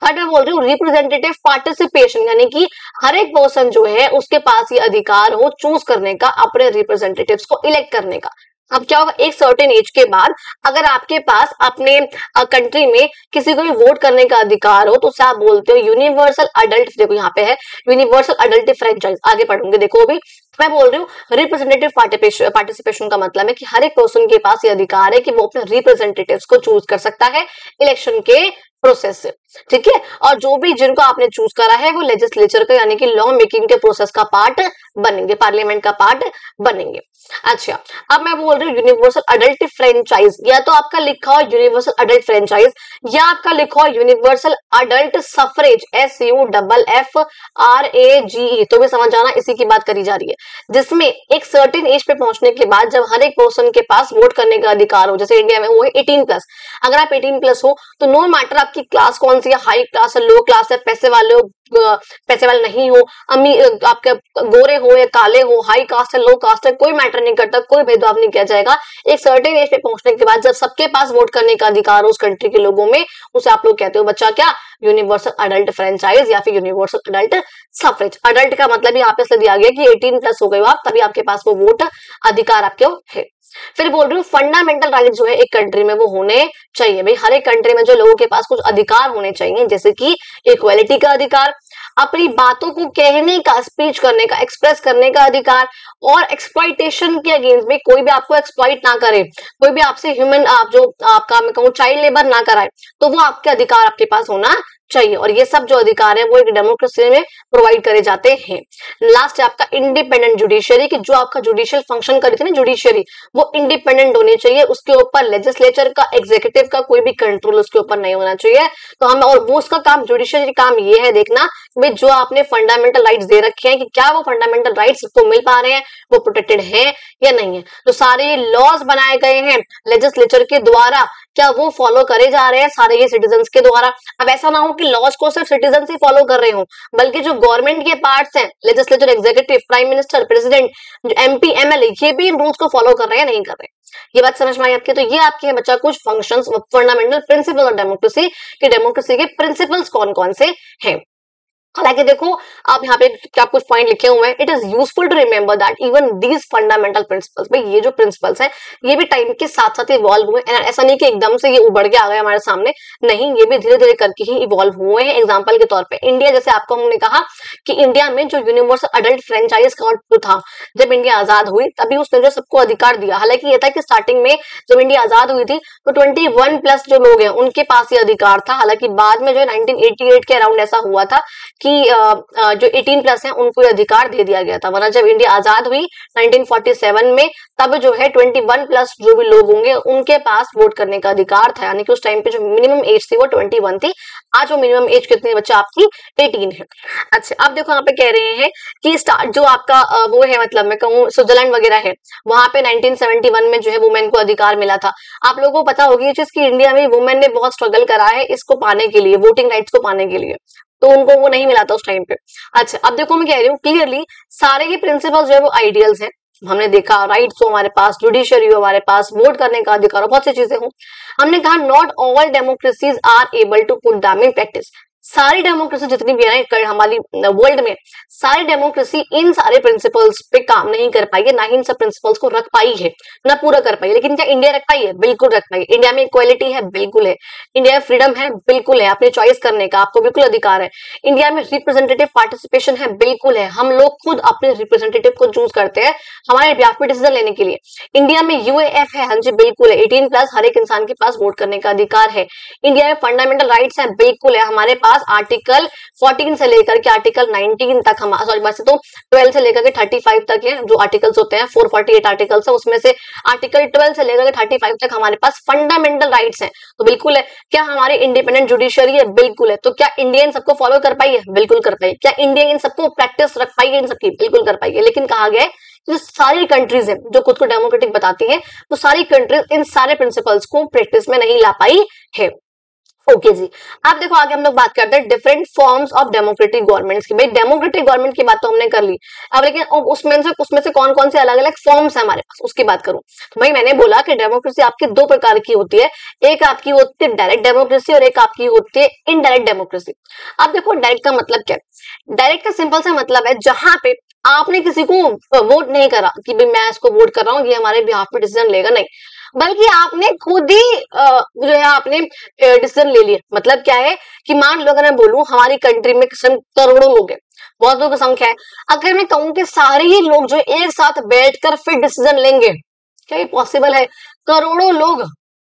थर्ड मैं बोल रही हूँ रिप्रेजेंटेटिव पार्टिसिपेशन, यानी कि हर एक पर्सन जो है उसके पास ये अधिकार हो चूज करने का, अपने रिप्रेजेंटेटिव्स को इलेक्ट करने का। अब क्या होगा, एक सर्टेन एज के बाद अगर आपके पास अपने कंट्री में किसी को भी वोट करने का अधिकार हो तो उसे आप बोलते हो यूनिवर्सल अडल्ट। देखो यहाँ पे है यूनिवर्सल अडल्ट फ्रेंचाइज, आगे पढ़ूंगे। देखो अभी मैं बोल रही हूँ रिप्रेजेंटेटिव पार्टिसिपेशन का मतलब है कि हर एक पर्सन के पास ये अधिकार है कि वो अपने रिप्रेजेंटेटिव्स को चूज कर सकता है इलेक्शन के प्रोसेस से, ठीक है। और जो भी जिनको आपने चूज करा है वो लेजिस्लेचर का यानी कि लॉ मेकिंग के प्रोसेस का पार्ट बनेंगे, पार्लियामेंट का पार्ट बनेंगे। अच्छा, अब मैं बोल रही हूँ यूनिवर्सल अडल्ट फ्रेंचाइज, या तो आपका लिखा हो यूनिवर्सल अडल्ट फ्रेंचाइज या आपका लिखा हो यूनिवर्सल अडल्ट सफरेज, SUFFRAGE, तो भी समझ आना इसी की बात करी जा रही है, जिसमें एक सर्टेन एज पे पहुंचने के बाद जब हर एक पर्सन के पास वोट करने का अधिकार हो, जैसे इंडिया में वो है 18+। अगर आप 18+ हो तो नो मैटर आपकी क्लास कौन सी है, हाई क्लास है, लो क्लास है, पैसे वाले हो, पैसे वाले नहीं हो, अमीर, आपके गोरे हो या काले हो, हाई कास्ट है, लो कास्ट है, कोई मैटर नहीं करता, कोई भेदभाव नहीं किया जाएगा। एक सर्टेन एज पे पहुंचने के बाद जब सबके पास वोट करने का अधिकार हो उस कंट्री के लोगों में, उसे आप लोग कहते हो बच्चा क्या, यूनिवर्सल अडल्ट फ्रेंचाइज या फिर यूनिवर्सल अडल्ट सफरेज। अडल्ट का मतलब यहाँ पे इसलिए दिया गया कि 18+ हो गए हो आप, तभी आपके पास वो वोट अधिकार आपके है। फिर बोल रही हूँ फंडामेंटल राइट जो है एक कंट्री में वो होने चाहिए। भाई हर एक कंट्री में जो लोगों के पास कुछ अधिकार होने चाहिए, जैसे कि इक्वालिटी का अधिकार, अपनी बातों को कहने का, स्पीच करने का, एक्सप्रेस करने का अधिकार, और एक्सप्लॉइटेशन के अगेंस्ट में कोई भी आपको एक्सप्लॉइट ना करे, कोई भी आपसे ह्यूमन जो आपका मैं कहूँ चाइल्ड लेबर ना कराए, तो वो आपके अधिकार आपके पास होना चाहिए। और ये सब जो अधिकार है वो एक डेमोक्रेसी में प्रोवाइड करे जाते हैं। लास्ट है आपका इंडिपेंडेंट जुडिशियरी, कि जो आपका जुडिशियल फंक्शन करी थी ना जुडिशियरी, वो इंडिपेंडेंट होनी चाहिए, उसके ऊपर लेजिस्लेचर का, एग्जीक्यूटिव का कोई भी कंट्रोल उसके ऊपर नहीं होना चाहिए। तो हम, और वो उसका काम, जुडिशियरी काम ये है देखना भाई जो आपने फंडामेंटल राइट्स दे रखे हैं कि क्या वो फंडामेंटल राइट्स को मिल पा रहे हैं, वो प्रोटेक्टेड है या नहीं है। तो सारे लॉज बनाए गए हैं लेजिस्लेचर के द्वारा, क्या वो फॉलो करे जा रहे हैं सारे ये सिटीजन्स के द्वारा। अब ऐसा ना हो कि लॉज को सिर्फ सिटीजन ही फॉलो कर रहे हो, बल्कि जो गवर्नमेंट के पार्ट्स हैं, legislature, executive, prime minister, president, जो MP MLA, ये भी इन रूल्स को फॉलो कर रहे हैं नहीं कर रहे। ये बात समझ में आई आपके। तो ये आपके हैं बच्चा कुछ functions, fundamental principle of democracy, कि डेमोक्रेसी के प्रिंसिपल्स कौन कौन से हैं। हालांकि देखो आप यहाँ पे क्या कुछ पॉइंट लिखे हुए हैं, it is useful to remember that even these fundamental principles, भाई ये जो प्रिंसिपल्स हैं ये भी टाइम के साथ साथ इवॉल्व हुए। ऐसा नहीं कि एकदम से ये उभर के आ गए हमारे सामने, नहीं, ये भी धीरे धीरे करके ही इवॉल्व हुए हैं। एग्जाम्पल के तौर पर इंडिया, जैसे आपको हमने कहा कि इंडिया में जो यूनिवर्सल अडल्ट फ्रेंचाइज का था, जब इंडिया आजाद हुई तभी उसने जो सबको अधिकार दिया। हालांकि ये था कि स्टार्टिंग में जब इंडिया आजाद हुई थी तो 21+ जो लोग हैं उनके पास ये अधिकार था। हालांकि बाद में जो 1988 के अराउंड ऐसा हुआ था कि जो 18+ हैं उनको अधिकार दे दिया गया था, वरना जब इंडिया आजाद हुई 1947 में तब जो है 21+ जो भी लोग होंगे उनके पास वोट करने का अधिकार था। यानी कि उस टाइम पे जो मिनिमम एज थी वो 21 थी, आज वो मिनिमम एज कितनी बच्चा आपकी 18 है। अच्छा, अब देखो यहाँ पे कह रहे हैं कि स्टार्ट जो आपका वो है, मतलब मैं कहूँ स्विट्जरलैंड वगैरह है, वहां पे 1971 में जो है वुमेन को अधिकार मिला था। आप लोगों को पता होगी ये चीज कि इंडिया में वुमेन ने बहुत स्ट्रगल करा है इसको पाने के लिए, वोटिंग राइट्स को पाने के लिए, तो उनको वो नहीं मिला था उस टाइम पे। अच्छा, अब देखो मैं कह रही हूँ क्लियरली सारे ही प्रिंसिपल्स जो है वो आइडियल्स हैं। हमने देखा राइट्स हो हमारे पास, जुडिशरी हो हमारे पास, वोट करने का अधिकार हो, बहुत सी चीजें हो। हमने कहा not all democracies are able to put them in practice, सारी डेमोक्रेसी जितनी भी है ना हमारी वर्ल्ड में, सारी डेमोक्रेसी इन सारे प्रिंसिपल्स पे काम नहीं कर पाई है, ना ही इन सब प्रिंसिपल्स को रख पाई है, ना पूरा कर पाई है। लेकिन क्या इंडिया रख पाई है? बिल्कुल रख पाई है। इंडिया में इक्वालिटी है, बिल्कुल है। इंडिया में फ्रीडम है, बिल्कुल है। अपने चॉइस करने का आपको बिल्कुल अधिकार है। इंडिया में रिप्रेजेंटेटिव पार्टिसिपेशन है, बिल्कुल है। हम लोग खुद अपने रिप्रेजेंटेटिव को चूज करते हैं हमारे बिहाफ पे डिसीजन लेने के लिए। इंडिया में यूएएफ है, हाँ जी बिल्कुल है। 18+ हर एक इंसान के पास वोट करने का अधिकार है। इंडिया में फंडामेंटल राइट्स है, बिल्कुल है। हमारे पास आर्टिकल 14 से लेकर के आर्टिकल 19 तक, हम सॉरी वैसे तो 12 से लेकर के 35 तक है जो आर्टिकल्स होते हैं, 448 आर्टिकल्स है, उसमें से आर्टिकल 12 से लेकर के 35 तक हमारे पास फंडामेंटल राइट्स हैं, तो बिल्कुल है। क्या हमारी इंडिपेंडेंट जुडिशरी है? बिल्कुल है। तो क्या इंडिया इन सबको फॉलो कर पाई है? बिल्कुल कर पाई है। क्या इंडिया इन सबको प्रैक्टिस रख पाई है? इन सबकी बिल्कुल कर पाई है। लेकिन कहा गया है जो सारी कंट्रीज हैं जो खुद को डेमोक्रेटिक बताती हैं, तो सारी कंट्रीज इन सारे प्रिंसिपल्स को प्रैक्टिस में नहीं ला पाई है। ओके जी, अब देखो आगे हम लोग बात करते हैं different forms of democratic governments की। भाई डेमोक्रेटिक गवर्नमेंट की बात तो हमने कर ली, अब लेकिन उसमें से कौन कौन से अलग अलग फॉर्म्स है हमारे पास, उसकी बात करूं तो भाई मैंने बोला कि डेमोक्रेसी आपकी दो प्रकार की होती है। एक आपकी होती है डायरेक्ट डेमोक्रेसी और एक आपकी होती है इनडायरेक्ट डेमोक्रेसी। अब देखो डायरेक्ट का मतलब क्या है? डायरेक्ट का सिंपल सा मतलब है जहां पे आपने किसी को वोट नहीं करा कि भाई मैं इसको वोट कर रहा हूँ, ये हमारे बिहाफ पे डिसीजन लेगा, नहीं, बल्कि आपने खुद ही जो है आपने डिसीजन ले लिया। मतलब क्या है कि मान लो अगर मैं बोलूं हमारी कंट्री में करोड़ों लोग हैं, बहुत लोगों की संख्या है, अगर मैं कहूं कि सारे ही लोग जो एक साथ बैठकर फिर डिसीजन लेंगे, क्या ये पॉसिबल है? करोड़ों लोग,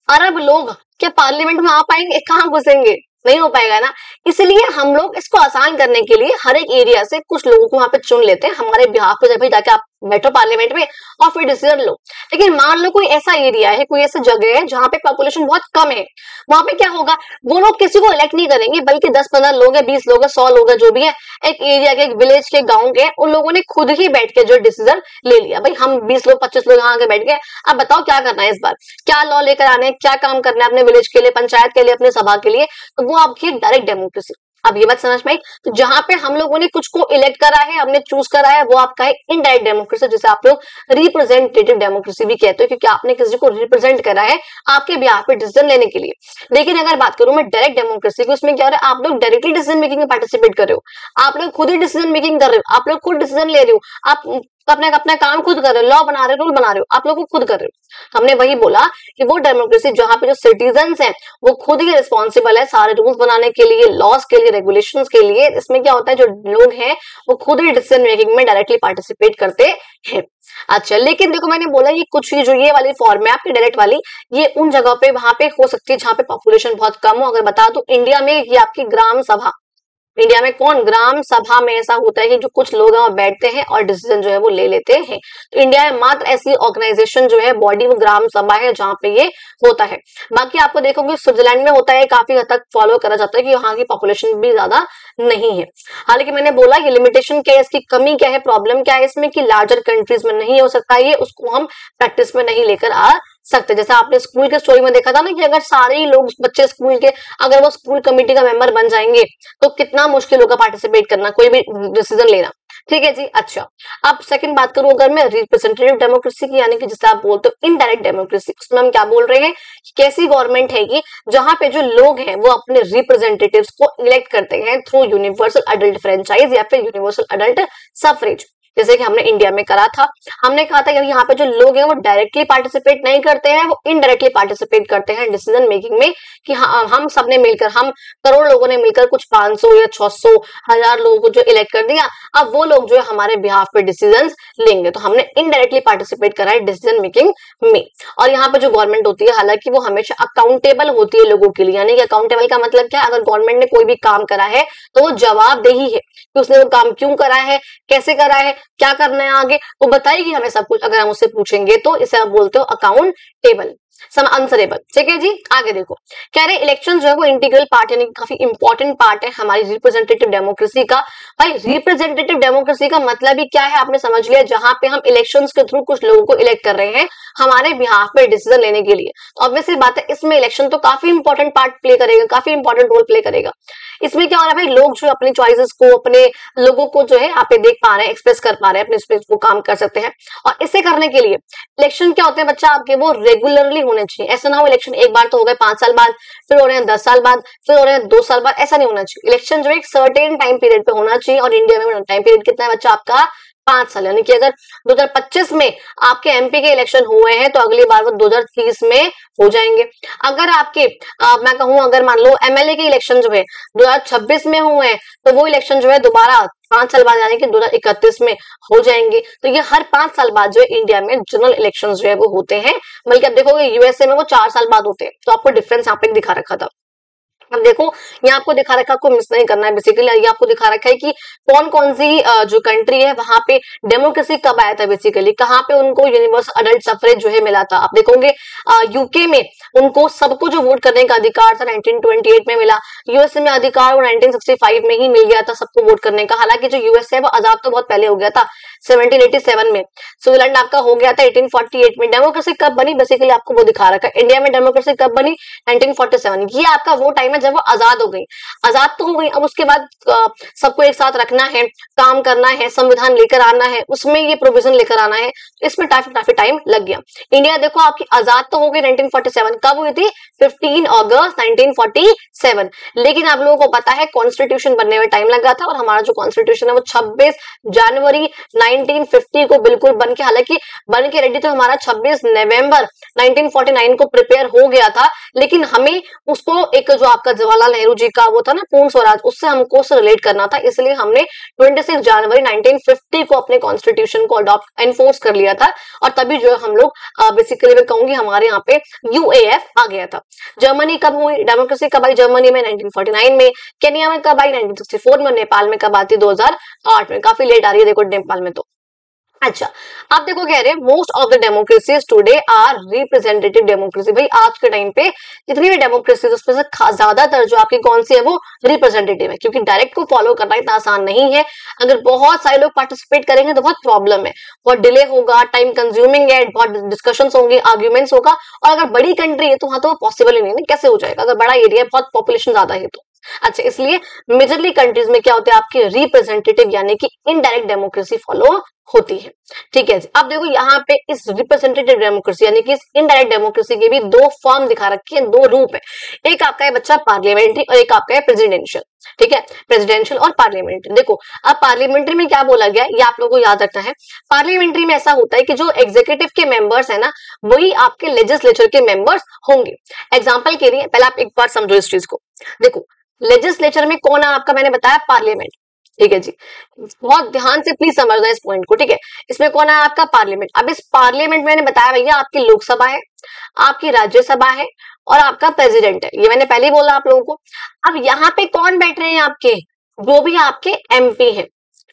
अरब लोग क्या पार्लियामेंट में आ पाएंगे? कहाँ घुसेंगे? नहीं हो पाएगा ना। इसलिए हम लोग इसको आसान करने के लिए हर एक एरिया से कुछ लोगों को वहां पे चुन लेते हैं हमारे बिहाफ पे, जब जाके आप बैठो पार्लियामेंट में और फिर डिसीजन लो। लेकिन मान लो कोई ऐसा एरिया है, कोई ऐसी जगह है जहां पे पॉपुलेशन बहुत कम है, वहां पे क्या होगा, वो लोग किसी को इलेक्ट नहीं करेंगे, बल्कि 10-15 लोग है, 20 लोग है, 100 लोग है, जो भी है, एक एरिया के, एक विलेज के, गाँव के, उन लोगों ने खुद ही बैठ के जो डिसीजन ले लिया। भाई हम 20 लोग 25 लोग यहाँ आके बैठ गए, अब बताओ क्या करना है इस बार, क्या लॉ लेकर आने हैं, क्या काम करना है अपने विलेज के लिए, पंचायत के लिए, अपने सभा के लिए, तो वो आपकी डायरेक्ट डेमोक्रेसी। अब ये बात समझ में आई? तो जहां पे हम लोगों ने कुछ को इलेक्ट करा है, हमने चूज करा है, वो आपका है इनडायरेक्ट डेमोक्रेसी, जिसे आप लोग रिप्रेजेंटेटिव डेमोक्रेसी भी कहते हो, क्योंकि आपने किसी को रिप्रेजेंट करा है आपके बिहाफ पे डिसीजन लेने के लिए। लेकिन अगर बात करूं मैं डायरेक्ट डेमोक्रेसी की, उसमें क्या हो रहा है, आप लोग डायरेक्टली डिसीजन मेकिंग में पार्टिसिपेट कर रहे हो, आप लोग खुद ही डिसीजन मेकिंग कर रहे हो, आप लोग खुद डिसीजन ले रहे हो, आप अपना काम खुद कर रहे हो, लॉ बना रहे हो, रूल बना रहे हो, आप लोग खुद कर रहे हो। हमने वही बोला कि वो डेमोक्रेसी जहां पे जो सिटीजन्स हैं वो खुद ही रिस्पॉन्सिबल है सारे रूल्स बनाने के लिए, लॉस के लिए, रेगुलेशंस के लिए। इसमें क्या होता है, जो लोग हैं वो खुद ही डिसीजन मेकिंग में डायरेक्टली पार्टिसिपेट करते हैं। अच्छा, लेकिन देखो मैंने बोला ये कुछ जो ये वाली फॉर्म है आपकी डायरेक्ट वाली, ये उन जगह पे वहां पे हो सकती है जहां पे पॉपुलेशन बहुत कम हो। अगर बता दो इंडिया में ये आपकी ग्राम सभा, इंडिया में कौन, ग्राम सभा में ऐसा होता है कि जो कुछ लोग हैं वो बैठते हैं और डिसीजन जो है वो ले लेते हैं। तो इंडिया में मात्र ऐसी ऑर्गेनाइजेशन जो है बॉडी वो ग्राम सभा है जहां पे ये होता है। बाकी आपको देखोगे स्विट्जरलैंड में होता है, काफी हद तक फॉलो करा जाता है कि वहां की पॉपुलेशन भी ज्यादा नहीं है। हालांकि मैंने बोला ये लिमिटेशन क्या है, इसकी कमी क्या है, प्रॉब्लम क्या है इसमें कि लार्जर कंट्रीज में नहीं हो सकता ये, उसको हम प्रैक्टिस में नहीं लेकर आ सकते। जैसे आपने स्कूल के स्टोरी में देखा था ना कि अगर सारे ही लोग बच्चे स्कूल के अगर वो स्कूल कमेटी का मेंबर बन जाएंगे तो कितना मुश्किल होगा पार्टिसिपेट करना, कोई भी डिसीजन लेना। ठीक है जी। अच्छा, अब सेकंड बात करूं अगर मैं रिप्रेजेंटेटिव डेमोक्रेसी की, यानी कि जिसे आप बोलते हो इनडायरेक्ट डेमोक्रेसी, उसमें हम क्या बोल रहे हैं, कैसी गवर्नमेंट है कि जहां पे जो लोग हैं वो अपने रिप्रेजेंटेटिव्स को इलेक्ट करते हैं थ्रू यूनिवर्सल अडल्ट फ्रेंचाइज या फिर यूनिवर्सल अडल्ट सफरेज, जैसे कि हमने इंडिया में करा था। हमने कहा था कि यहाँ पे जो लोग हैं वो डायरेक्टली पार्टिसिपेट नहीं करते हैं, वो इनडायरेक्टली पार्टिसिपेट करते हैं डिसीजन मेकिंग में, कि हाँ हम सबने मिलकर, हम करोड़ लोगों ने मिलकर कुछ 500 या 600 1000 लोगों को जो इलेक्ट कर दिया, अब वो लोग जो है हमारे बिहाफ पे डिसीजन लेंगे। तो हमने इनडायरेक्टली पार्टिसिपेट करा है डिसीजन मेकिंग में। और यहाँ पे जो गवर्नमेंट होती है हालांकि वो हमेशा अकाउंटेबल होती है लोगों के लिए, यानी कि अकाउंटेबल का मतलब क्या, अगर गवर्नमेंट ने कोई भी काम करा है तो वो जवाबदेही है कि उसने वो काम क्यों करा है, कैसे करा है, क्या करना है आगे, वो बताएगी हमें सब कुछ। अगर हम उससे पूछेंगे तो इसे आप बोलते हो अकाउंटेबल, सम आंसरेबल। ठीक है जी। आगे देखो कह रहे इलेक्शन जो है वो इंटीग्रल पार्ट यानी काफी इंपॉर्टेंट पार्ट है हमारी रिप्रेजेंटेटिव डेमोक्रेसी का। भाई रिप्रेजेंटेटिव डेमोक्रेसी का मतलब ही क्या है आपने समझ लिया, जहां पे हम इलेक्शंस के थ्रू कुछ लोगों को इलेक्ट कर रहे हैं हमारे बिहाफ पे डिसीजन लेने के लिए। तो ऑब्वियसली बात है इसमें इलेक्शन तो काफी इंपॉर्टेंट पार्ट प्ले करेगा, काफी इंपॉर्टेंट रोल प्ले करेगा। इसमें क्या हो रहा है भाई, लोग जो अपनी चॉइसेस को, अपने लोगों को जो है यहाँ पे देख पा रहे हैं, एक्सप्रेस कर पा रहे हैं, अपने स्पेस को काम कर सकते हैं। और इसे करने के लिए इलेक्शन क्या होते हैं बच्चा आपके, वो रेगुलरली होने चाहिए। ऐसा ना हो इलेक्शन एक बार तो हो गए 5 साल बाद, फिर हो रहे हैं 10 साल बाद, फिर हो रहे हैं 2 साल बाद, ऐसा नहीं होना चाहिए। इलेक्शन जो है एक सर्टेन टाइम पीरियड पे होना चाहिए। और इंडिया में टाइम पीरियड कितना है बच्चा आपका, 5 साल। यानी कि अगर 2025 में आपके एमपी के इलेक्शन हुए हैं तो अगली बार वो 2030 में हो जाएंगे। अगर आपके मैं कहूं, अगर मान लो एमएलए के इलेक्शन जो है 2026 में हुए हैं तो वो इलेक्शन जो है दोबारा 5 साल बाद यानी कि 2031 में हो जाएंगे। तो ये हर 5 साल बाद जो है इंडिया में जनरल इलेक्शन जो है वो होते हैं। बल्कि आप देखोगे यूएसए में वो 4 साल बाद होते हैं। तो आपको डिफरेंस यहाँ पे दिखा रखा था। अब देखो यहाँ आपको दिखा रखा, आपको मिस नहीं करना है। बेसिकली ये आपको दिखा रखा है कि कौन कौन सी जो कंट्री है वहां पे डेमोक्रेसी कब आया था, बेसिकली कहाँ पे उनको यूनिवर्सल अडल्ट सफरेज जो है मिला था। आप देखोगे यूके में उनको सबको जो वोट करने का अधिकार था 1928 में मिला। यूएसए में अधिकार वो 1965 में ही मिल गया था सबको वोट करने का। हालांकि जो यूएसए है वो आजाद तो बहुत पहले हो गया था 1787 में। स्विट्जरलैंड आपका हो गया था 1848 में। डेमोक्रेसी कब बनी बेसिकली आपको वो दिखा रखा है। इंडिया में डेमोक्रेसी कब बनी, 1947। ये आपका वो टाइम है जब वो आजाद हो गई। आजाद तो हो गई, अब उसके बाद सबको एक साथ रखना है, काम करना है, संविधान लेकर आना है, उसमें ये प्रोविजन लेकर आना है, इसमें काफी टाइम लग गया। इंडिया देखो आपकी आजाद तो हो गई 1947, कब हुई थी, 15 अगस्त 1947। लेकिन आप लोगों को पता है कॉन्स्टिट्यूशन बनने में टाइम लगा था। और हमारा जो कॉन्स्टिट्यूशन है वो 26 जनवरी 1950 को बिल्कुल बन के, हालांकि बन के रेडी तो हमारा 26 नवंबर 1949 को प्रिपेयर हो गया था। लेकिन हमें उसको एक जो आपका जवाहरलाल नेहरू जी का वो था ना पूर्ण स्वराज, उससे हमको उससे रिलेट करना था। इसलिए हमने 26 जनवरी 1950 को अपने कॉन्स्टिट्यूशन को अडॉप्ट एनफोर्स कर लिया था। और तभी जो है हम लोग बेसिकली मैं कहूंगी हमारे यहाँ पे यूएएफ आ गया था। जर्मनी कब हुई डेमोक्रेसी, कब आई जर्मनी में, 1949 में। केन्या में कब आई, 1964 में। नेपाल में कब आती, 2008 में। काफी लेट आ रही है देखो नेपाल में तो। अच्छा, आप देखो कह रहे हैं most of the democracies today are representative democracy. भाई आज के टाइम पे जितनी भी डेमोक्रेसी उसमें से ज्यादातर जो आपकी कौन सी है वो रिप्रेजेंटेटिव है। क्योंकि डायरेक्ट को फॉलो करना इतना आसान नहीं है। अगर बहुत सारे लोग पार्टिसिपेट करेंगे तो बहुत प्रॉब्लम है, बहुत डिले होगा, टाइम कंज्यूमिंग है, बहुत डिस्कशंस होंगे, आर्ग्यूमेंट्स होगा। और अगर बड़ी कंट्री है तो वहां तो पॉसिबल ही नहीं है, कैसे हो जाएगा अगर बड़ा एरिया है, बहुत पॉपुलेशन ज्यादा है तो। अच्छा, इसलिए मेजरली कंट्रीज में क्या होते हैं आपके रिप्रेजेंटेटिव यानी कि इनडायरेक्ट डेमोक्रेसी फॉलो होती है। ठीक है जी। अब देखो यहाँ पे इस रिप्रेजेंटेटिव डेमोक्रेसी यानी कि इस इनडायरेक्ट डेमोक्रेसी के भी दो फॉर्म दिखा रखी है, दो रूप है। एक आपका है बच्चा पार्लियामेंट्री और एक आपका है प्रेसिडेंशियल। ठीक है, प्रेसिडेंशियल और पार्लियामेंट्री। देखो अब पार्लियामेंट्री में क्या बोला गया ये आप लोगों को याद रखना है। पार्लियामेंट्री में ऐसा होता है कि जो एग्जीक्यूटिव के मेंबर्स है ना वही आपके लेजिस्लेचर के मेंबर्स होंगे। एग्जाम्पल के लिए पहले आप एक बार समझो इस चीज को। देखो लेजिस्लेचर में कौन है आपका, मैंने बताया पार्लियामेंट। ठीक है जी, बहुत ध्यान से प्लीज समझना इस पॉइंट को। ठीक है, इसमें कौन है आपका पार्लियामेंट। अब इस पार्लियामेंट मैंने बताया भैया आपकी लोकसभा है, आपकी राज्यसभा है और आपका प्रेसिडेंट है। ये मैंने पहले ही बोला आप लोगों को। अब यहाँ पे कौन बैठ रहे हैं आपके, जो भी आपके एमपी है।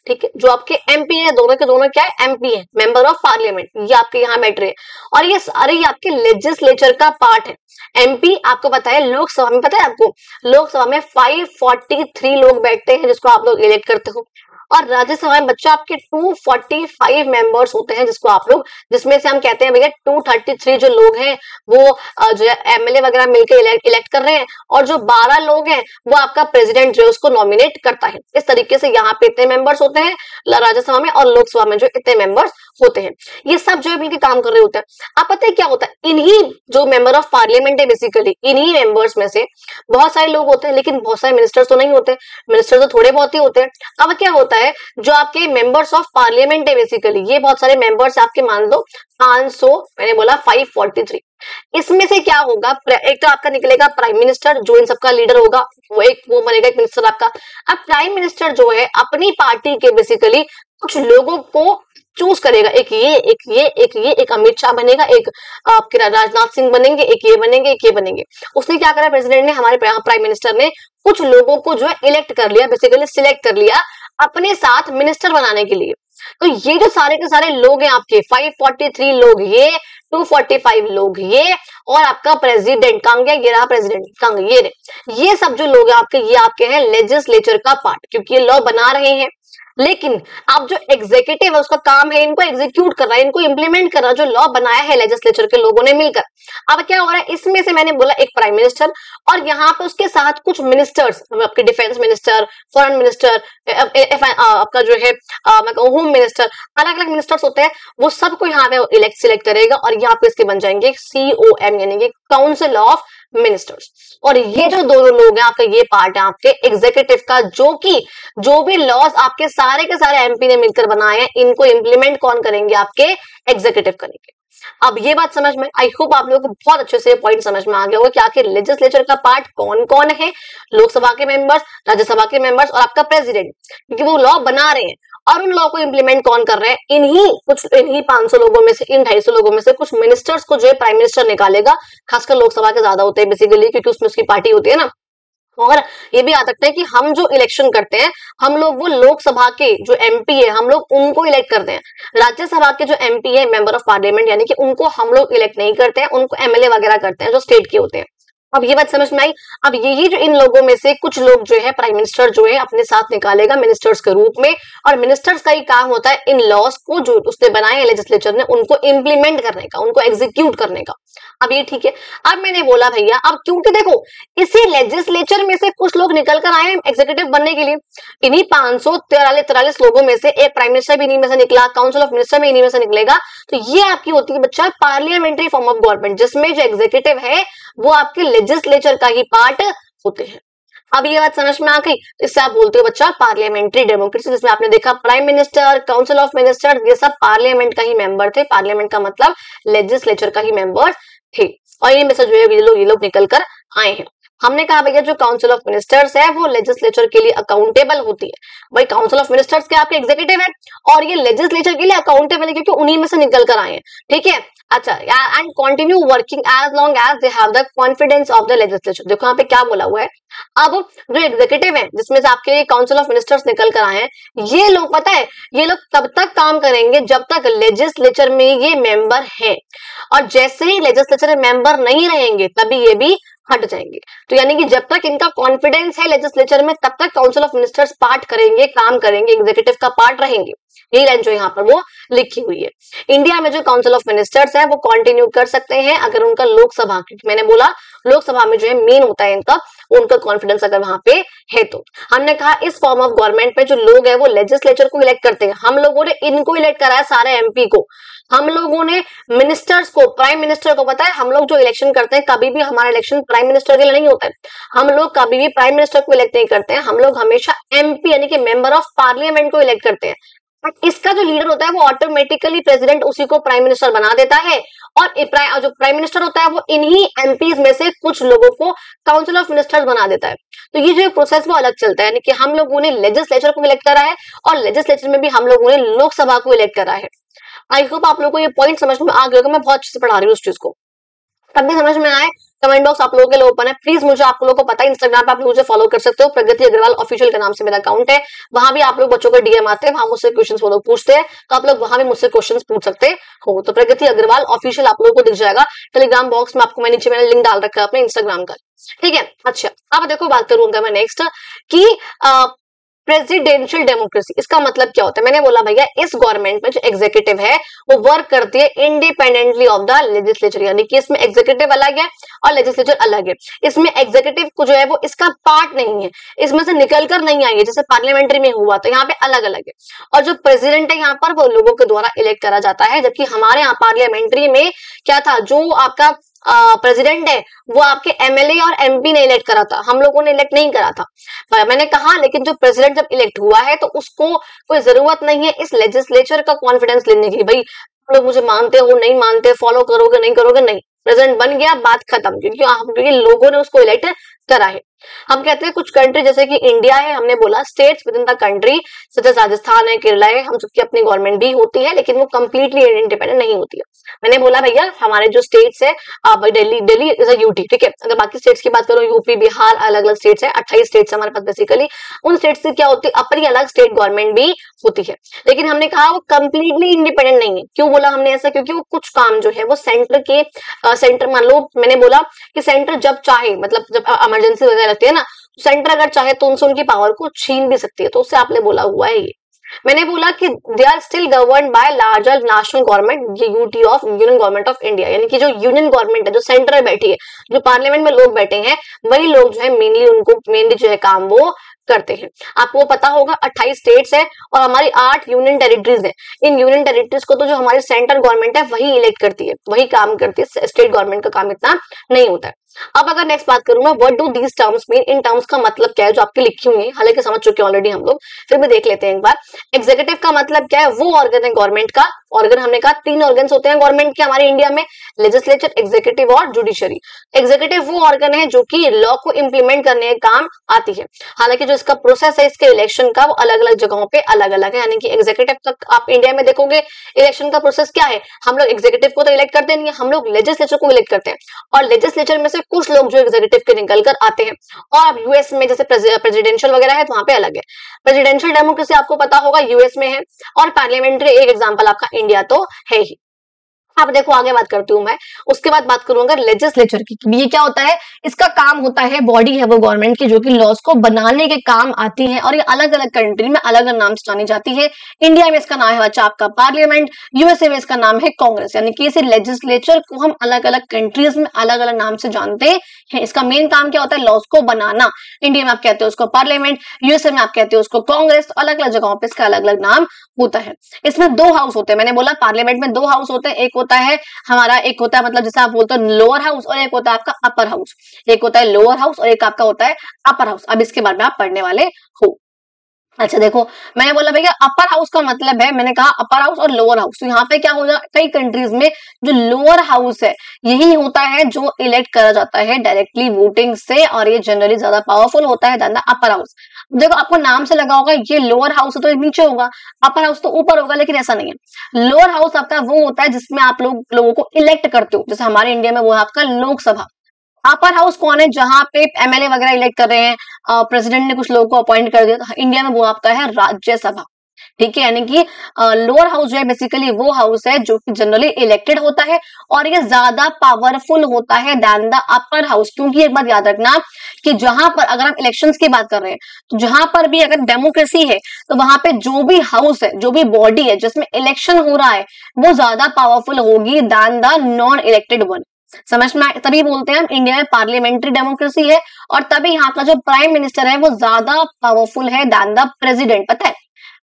ठीक है, जो आपके एमपी है दोनों के दोनों क्या है, एमपी है, मेंबर ऑफ पार्लियामेंट। ये आपके यहाँ बैठ रहे हैं और ये सारे ही आपके लेजिस्लेचर का पार्ट है। एमपी आपको पता है, लोकसभा में पता है आपको, लोकसभा में 543 लोग बैठते हैं जिसको आप लोग इलेक्ट करते हो। और राज्यसभा में बच्चा आपके 245 मेंबर्स होते हैं जिसको आप लोग, जिसमें से हम कहते हैं भैया 233 जो लोग हैं वो जो है एमएलए वगैरह मिलकर इलेक्ट कर रहे हैं। और जो 12 लोग हैं वो आपका प्रेसिडेंट जो है उसको नॉमिनेट करता है। इस तरीके से यहाँ पे इतने मेंबर्स होते हैं राज्यसभा में, और लोकसभा में जो इतने मेंबर्स होते हैं। ये सब जो है मिलकर काम कर रहे होते हैं। आप पता है क्या होता है, इन्हीं जो मेंबर ऑफ पार्लियामेंट है बेसिकली इन्हीं मेंबर्स में से बहुत सारे लोग होते हैं, लेकिन बहुत सारे मिनिस्टर्स तो नहीं होते। मिनिस्टर तो थोड़े बहुत ही होते हैं। अब क्या होता है, जो आपके मेंबर्स ऑफ पार्लियामेंट है बेसिकली ये बहुत सारे मेंबर्स आपके मान लो 500, मैंने बोला 543। इसमें से क्या होगा, एक तो आपका निकलेगा प्राइम मिनिस्टर जो इन सबका लीडर होगा, वो बनेगा एक मिनिस्टर आपका। अब प्राइम मिनिस्टर जो है अपनी पार्टी के बेसिकली कुछ लोगों को चूज करेगा, एक ये एक ये एक ये, एक अमित शाह बनेगा, एक आपके राजनाथ सिंह बनेंगे, एक ये बनेंगे, एक ये बनेंगे। उसने क्या करा, प्रेसिडेंट ने, हमारे प्राइम मिनिस्टर ने कुछ लोगों को जो है इलेक्ट कर लिया, बेसिकली सिलेक्ट कर लिया अपने साथ मिनिस्टर बनाने के लिए। तो ये जो सारे के सारे लोग हैं आपके 543 लोग, ये 245 लोग, ये और आपका प्रेसिडेंट कहां गया, ये रहा प्रेसिडेंट कहां, ये सब जो लोग हैं आपके, ये आपके हैं लेजिस्लेचर का पार्ट, क्योंकि ये लॉ बना रहे हैं। लेकिन अब जो एग्जीक्यूटिव है उसका काम है इनको एग्जीक्यूट करना, इनको इंप्लीमेंट करना, जो लॉ बनाया है लेजिस्लेचर के लोगों ने मिलकर। अब क्या हो रहा है, इसमें से मैंने बोला एक प्राइम मिनिस्टर और यहाँ पे उसके साथ कुछ मिनिस्टर्स, आपके डिफेंस मिनिस्टर, फॉरेन मिनिस्टर, आपका जो है होम मिनिस्टर, अलग अलग मिनिस्टर्स होते हैं, वो सबको यहाँ पे सिलेक्ट करेगा और यहाँ पे इसके बन जाएंगे COM यानी कि काउंसिल ऑफ मिनिस्टर्स। और ये जो दोनों लोग हैं आपका, ये पार्ट है आपके एग्जीक्यूटिव का, जो कि जो भी लॉज आपके सारे के सारे MP ने मिलकर बनाए हैं, इनको इंप्लीमेंट कौन करेंगे, आपके एग्जीक्यूटिव करेंगे। अब ये बात समझ में, आई होप आप लोगों को बहुत अच्छे से पॉइंट समझ में आ गया होगा कि आखिर लेजिस्लेचर का पार्ट कौन कौन है, लोकसभा के मेंबर्स, राज्यसभा के मेंबर्स और आपका प्रेसिडेंट, क्योंकि वो लॉ बना रहे हैं और उन लॉ को इंप्लीमेंट कौन कर रहे हैं, इन्हीं 500 लोगों में से, इन 250 लोगों में से कुछ मिनिस्टर्स को जो है प्राइम मिनिस्टर निकालेगा, खासकर लोकसभा के ज्यादा होते हैं बेसिकली, क्योंकि उसमें उसकी पार्टी होती है ना। और ये भी आ सकता है कि हम जो इलेक्शन करते हैं, हम लोग वो लोकसभा के जो MP है हम लोग उनको इलेक्ट करते हैं, राज्यसभा के जो MP है, मेंबर ऑफ पार्लियामेंट, यानी कि उनको हम लोग इलेक्ट नहीं करते हैं, उनको MLA वगैरह करते हैं जो स्टेट के होते हैं। अब ये बात समझ में आई। अब यही जो इन लोगों में से कुछ लोग जो है प्राइम मिनिस्टर जो है अपने साथ निकालेगा मिनिस्टर्स के रूप में, और मिनिस्टर्स का ही काम होता है इन लॉस को जो उसने बनाए हैं लेजिस्लेचर ने, उनको इंप्लीमेंट करने का, उनको एग्जीक्यूट करने का। अब ये ठीक है। अब मैंने बोला भैया, अब क्योंकि देखो इसी लेजिस्लेचर में से कुछ लोग निकल कर आए हैं एग्जीक्यूटिव बनने के लिए, इन्हीं 543 लोगों में से एक प्राइम मिनिस्टर भी इन्हीं में से निकला, काउंसिल ऑफ मिनिस्टर में इन्हीं में से निकलेगा, तो ये आपकी होती है बच्चा पार्लियामेंट्री फॉर्म ऑफ गवर्नमेंट, जिसमें जो एग्जीक्यूटिव है वो आपके लेजिस्लेचर का ही पार्ट होते हैं। अब ये बात समझ में आ गई, इससे आप बोलते हो बच्चा पार्लियामेंट्री डेमोक्रेसी, जिसमें आपने देखा prime minister, council of minister, ये सब पार्लियामेंट का ही मेंबर थे। पार्लियामेंट का मतलब लेजिस्लेचर का ही मेंबर थे, और इनमें से जो है ये लोग निकल कर आए हैं। हमने कहा भैया जो काउंसिल ऑफ मिनिस्टर्स है वो लेजिस्लेचर के लिए अकाउंटेबल होती है। भाई काउंसिल ऑफ मिनिस्टर्स के आपके एग्जीक्यूटिव है और ये लेजिस्लेचर के लिए अकाउंटेबल है, क्योंकि उन्हीं में से निकल कर आए हैं, ठीक है। अच्छा, and continue working as long as they have the confidence of the legislature. देखो यहाँ पे क्या बोला हुआ है, अब जो एग्जीक्यूटिव है जिसमें से आपके काउंसिल ऑफ मिनिस्टर्स निकल कर आए हैं, ये लोग पता है ये लोग तब तक काम करेंगे जब तक लेजिस्लेचर में ये मेंबर है, और जैसे ही लेजिस्लेचर में मेंबर नहीं रहेंगे तभी ये भी हट जाएंगे। तो यानी कि जब तक इनका कॉन्फिडेंस है लेजिस्लेचर में, तब तक काउंसिल ऑफ मिनिस्टर्स पार्ट करेंगे, काम करेंगे, एग्जीक्यूटिव का पार्ट रहेंगे। यही लाइन जो यहाँ पर वो लिखी हुई है। इंडिया में जो काउंसिल ऑफ मिनिस्टर्स है वो कंटिन्यू कर सकते हैं अगर उनका लोकसभा, क्योंकि मैंने बोला लोकसभा में जो है मेन होता है इनका, उनका कॉन्फिडेंस अगर वहां पे है तो। हमने कहा इस फॉर्म ऑफ गवर्नमेंट में जो लोग हैं वो लेजिस्लेचर को इलेक्ट करते हैं। हम लोगों ने इनको इलेक्ट करा है सारे MP को, हम लोगों ने मिनिस्टर्स को, प्राइम मिनिस्टर को, पता है हम लोग जो इलेक्शन करते हैं कभी भी हमारा इलेक्शन प्राइम मिनिस्टर के लिए नहीं होता है, हम लोग कभी भी प्राइम मिनिस्टर को इलेक्ट नहीं करते हैं, हम लोग हमेशा MP यानी कि मेंबर ऑफ पार्लियामेंट को इलेक्ट करते हैं। इसका जो लीडर होता है वो ऑटोमेटिकली प्रेसिडेंट उसी को प्राइम मिनिस्टर बना देता है, और जो प्राइम मिनिस्टर होता है वो इन्हीं MPs में से कुछ लोगों को काउंसिल ऑफ मिनिस्टर्स बना देता है। तो ये जो प्रोसेस वो अलग चलता है, यानी कि हम लोगों ने लेजिस्लेचर को इलेक्ट करा है और लेजिस्लेचर में भी हम लोगों ने लोकसभा को इलेक्ट करा है। आई होप आप लोगों को ये पॉइंट समझ में आ गया होगा, मैं बहुत अच्छे से पढ़ा रही हूँ उस चीज को। तब भी समझ में आए, कमेंट बॉक्स आप लोगों के लिए ओपन है, प्लीज मुझे आप लोगों को पता है इंस्टाग्राम पे आप मुझे फॉलो कर सकते हो, प्रगति अग्रवाल ऑफिशियल के नाम से मेरा अकाउंट है, वहां भी आप लोग बच्चों को DM आते हैं, वहां मुझसे क्वेश्चंस वो लोग पूछते हैं, तो आप लोग वहां भी मुझसे क्वेश्चंस पूछ सकते हो। तो प्रगति अग्रवाल ऑफिशियल आप लोगों को दिख जाएगा टेलीग्राम बॉक्स में, आपको नीचे मैंने लिंक डाल रखा है अपने इंस्टाग्राम का, ठीक है। अच्छा, अब देखो बात करूंगा मैं नेक्स्ट की प्रेसिडेंशियल डेमोक्रेसी, इसका मतलब क्या होता है। मैंने बोला भैया इस गवर्नमेंट में जो एग्जीक्यूटिव है वो वर्क करती है इंडिपेंडेंटली ऑफ द लेजिस्लेचर, यानी कि इसमें एग्जीक्यूटिव अलग है और लेजिस्लेचर अलग है। इसमें एग्जीक्यूटिव को जो है वो इसका पार्ट नहीं है, इसमें से निकलकर नहीं आई है, जैसे पार्लियामेंट्री में हुआ, तो यहाँ पे अलग अलग है। और जो प्रेसिडेंट है यहाँ पर वो लोगों के द्वारा इलेक्ट करा जाता है, जबकि हमारे यहाँ पार्लियामेंट्री में क्या था, जो आपका प्रेसिडेंट है वो आपके MLA और MP ने इलेक्ट करा था, हम लोगों ने इलेक्ट नहीं करा था। मैंने कहा लेकिन जो प्रेसिडेंट जब इलेक्ट हुआ है तो उसको कोई जरूरत नहीं है इस लेजिस्लेचर का कॉन्फिडेंस लेने की, भाई लोग मुझे मानते हो नहीं मानते, फॉलो करोगे नहीं करोगे, नहीं, प्रेसिडेंट बन गया, बात खत्म, क्योंकि लोगों ने उसको इलेक्ट करा है। हम कहते हैं कुछ कंट्री जैसे कि इंडिया है, हमने बोला states with in the country, जैसे राजस्थान है, केरला है, हम सबकी अपनी गवर्नमेंट भी होती है, लेकिन वो कंप्लीटली इंडिपेंडेंट नहीं होती है। मैंने बोला भैया हमारे जो स्टेट्स है, दिल्ली इज अ यूटी, ठीक है। अगर बाकी स्टेट्स की बात करो, यूपी, बिहार, अलग अलग स्टेट्स है, 28 स्टेट्स हमारे पास बेसिकली, उन स्टेट्स की क्या होती है, अपनी अलग स्टेट गवर्नमेंट भी होती है, लेकिन हमने कहा वो कंप्लीटली इंडिपेंडेंट नहीं है। क्यों बोला हमने ऐसा, क्योंकि वो कुछ काम जो है वो सेंटर मान लो, मैंने बोला कि सेंटर जब चाहे, मतलब जब इमरजेंसी वगैरह लगती है ना, सेंटर अगर चाहे तो उनसे उनकी पावर को छीन भी सकती है, तो उससे आपने बोला हुआ है ये। मैंने बोला कि they are still govern by larger national government, UT of union government of India, यानी कि जो यूनियन गवर्नमेंट है, जो सेंटर में बैठी है, जो पार्लियामेंट में लोग बैठे हैं, वही लोग जो है मेनली जो है काम वो करते हैं। आपको पता होगा 28 स्टेट्स है और हमारी 8 यूनियन टेरिटरीज है। इन यूनियन टेरिटरीज को तो जो हमारी सेंट्रल गवर्नमेंट है वही इलेक्ट करती है, वही काम करती है, स्टेट गवर्नमेंट का काम इतना नहीं होता है। अब अगर नेक्स्ट बात करूं मैं, what do these terms mean, in terms का मतलब क्या है, जो आपके लिखी हुई है, हालांकि समझ चुके हैं ऑलरेडी हम लोग, फिर भी देख लेते हैं एक बार। एग्जीक्यूटिव का मतलब क्या है, वो ऑर्गन है गवर्नमेंट का। ऑर्गन हमने कहा 3 ऑर्गन्स होते हैं गवर्नमेंट के हमारे इंडिया में, लेजिस्लेचर, एग्जीक्यूटिव और जुडिशरी। एग्जीक्यूटिव वो ऑर्गन है जो कि लॉ को इंप्लीमेंट करने के काम आती है। हालांकि जो इसका प्रोसेस है इसके इलेक्शन का, वो अलग अलग जगहों पे अलग अलग है, यानी कि एग्जीक्यूटिव तक आप इंडिया में देखोगे इलेक्शन का प्रोसेस क्या है, हम लोग एग्जीक्यूटिव को तो इलेक्ट करते नहीं है, हम लोग लेजिस्लेचर को इलेक्ट करते हैं, और लेजिस्लेचर में से कुछ लोग जो एग्जीक्यूटिव के निकल कर आते हैं। और अब यूएस में जैसे प्रेसिडेंशियल वगैरह है तो वहां पे अलग है। प्रेसिडेंशियल डेमोक्रेसी आपको पता होगा यूएस में है, और पार्लियामेंट्री एक एग्जांपल आपका इंडिया तो है ही। अब देखो आगे बात करती हूँ मैं, उसके बाद बात करूंगा लेजिस्लेचर की। ये क्या होता है, इसका काम होता है, बॉडी है वो गवर्नमेंट की जो कि लॉज को बनाने के काम आती है, और ये अलग अलग कंट्री में अलग अलग नाम से जानी जाती है। इंडिया में इसका नाम है बच्चा आपका पार्लियामेंट, यूएसए में इसका नाम है कांग्रेस, यानी कि इसे लेजिस्लेचर को हम अलग अलग कंट्रीज में अलग अलग नाम से जानते हैं। इसका मेन काम क्या होता है, लॉज को बनाना। इंडिया में आप कहते हो उसको पार्लियामेंट, यूएसए में आप कहते हो उसको कांग्रेस, तो अलग अलग जगहों पर इसका अलग अलग नाम होता है। इसमें 2 हाउस होते हैं, मैंने बोला पार्लियामेंट में 2 हाउस होते हैं, एक होता है हमारा, एक होता है मतलब जैसे आप बोलते हो लोअर हाउस, और एक होता है आपका अपर हाउस। एक होता है लोअर हाउस और एक आपका होता है अपर हाउस। अब इसके बारे में आप पढ़ने वाले हो। अच्छा देखो, मैंने बोला भैया अपर हाउस का मतलब है, मैंने कहा अपर हाउस और लोअर हाउस, तो यहाँ पे क्या होगा, कई कंट्रीज में जो लोअर हाउस है यही होता है जो इलेक्ट करा जाता है डायरेक्टली वोटिंग से, और ये जनरली ज्यादा पावरफुल होता है देन द अपर हाउस। देखो आपको नाम से लगा होगा ये लोअर हाउस है तो नीचे होगा, अपर हाउस तो ऊपर होगा, लेकिन ऐसा नहीं है। लोअर हाउस आपका वो होता है जिसमें आप लोगों को इलेक्ट करते हो, जैसे हमारे इंडिया में वो है आपका लोकसभा। अपर हाउस कौन है, जहां पे एमएलए वगैरह इलेक्ट कर रहे हैं, प्रेसिडेंट ने कुछ लोगों को अपॉइंट कर दिया, तो इंडिया में वो आपका है राज्यसभा। ठीक है, यानी कि लोअर हाउस जो है बेसिकली वो हाउस है जो कि जनरली इलेक्टेड होता है, और ये ज्यादा पावरफुल होता है देन द अपर हाउस। क्योंकि एक बात याद रखना कि जहां पर अगर हम इलेक्शंस की बात कर रहे हैं, तो जहां पर भी अगर डेमोक्रेसी है तो वहां पे जो भी हाउस है, जो भी बॉडी है जिसमें इलेक्शन हो रहा है, वो ज्यादा पावरफुल होगी than the non elected one. समझ में, तभी बोलते हैं हम इंडिया में पार्लियामेंट्री डेमोक्रेसी है, और तभी यहाँ का जो प्राइम मिनिस्टर है वो ज्यादा पावरफुल है देन द प्रेसिडेंट। पता है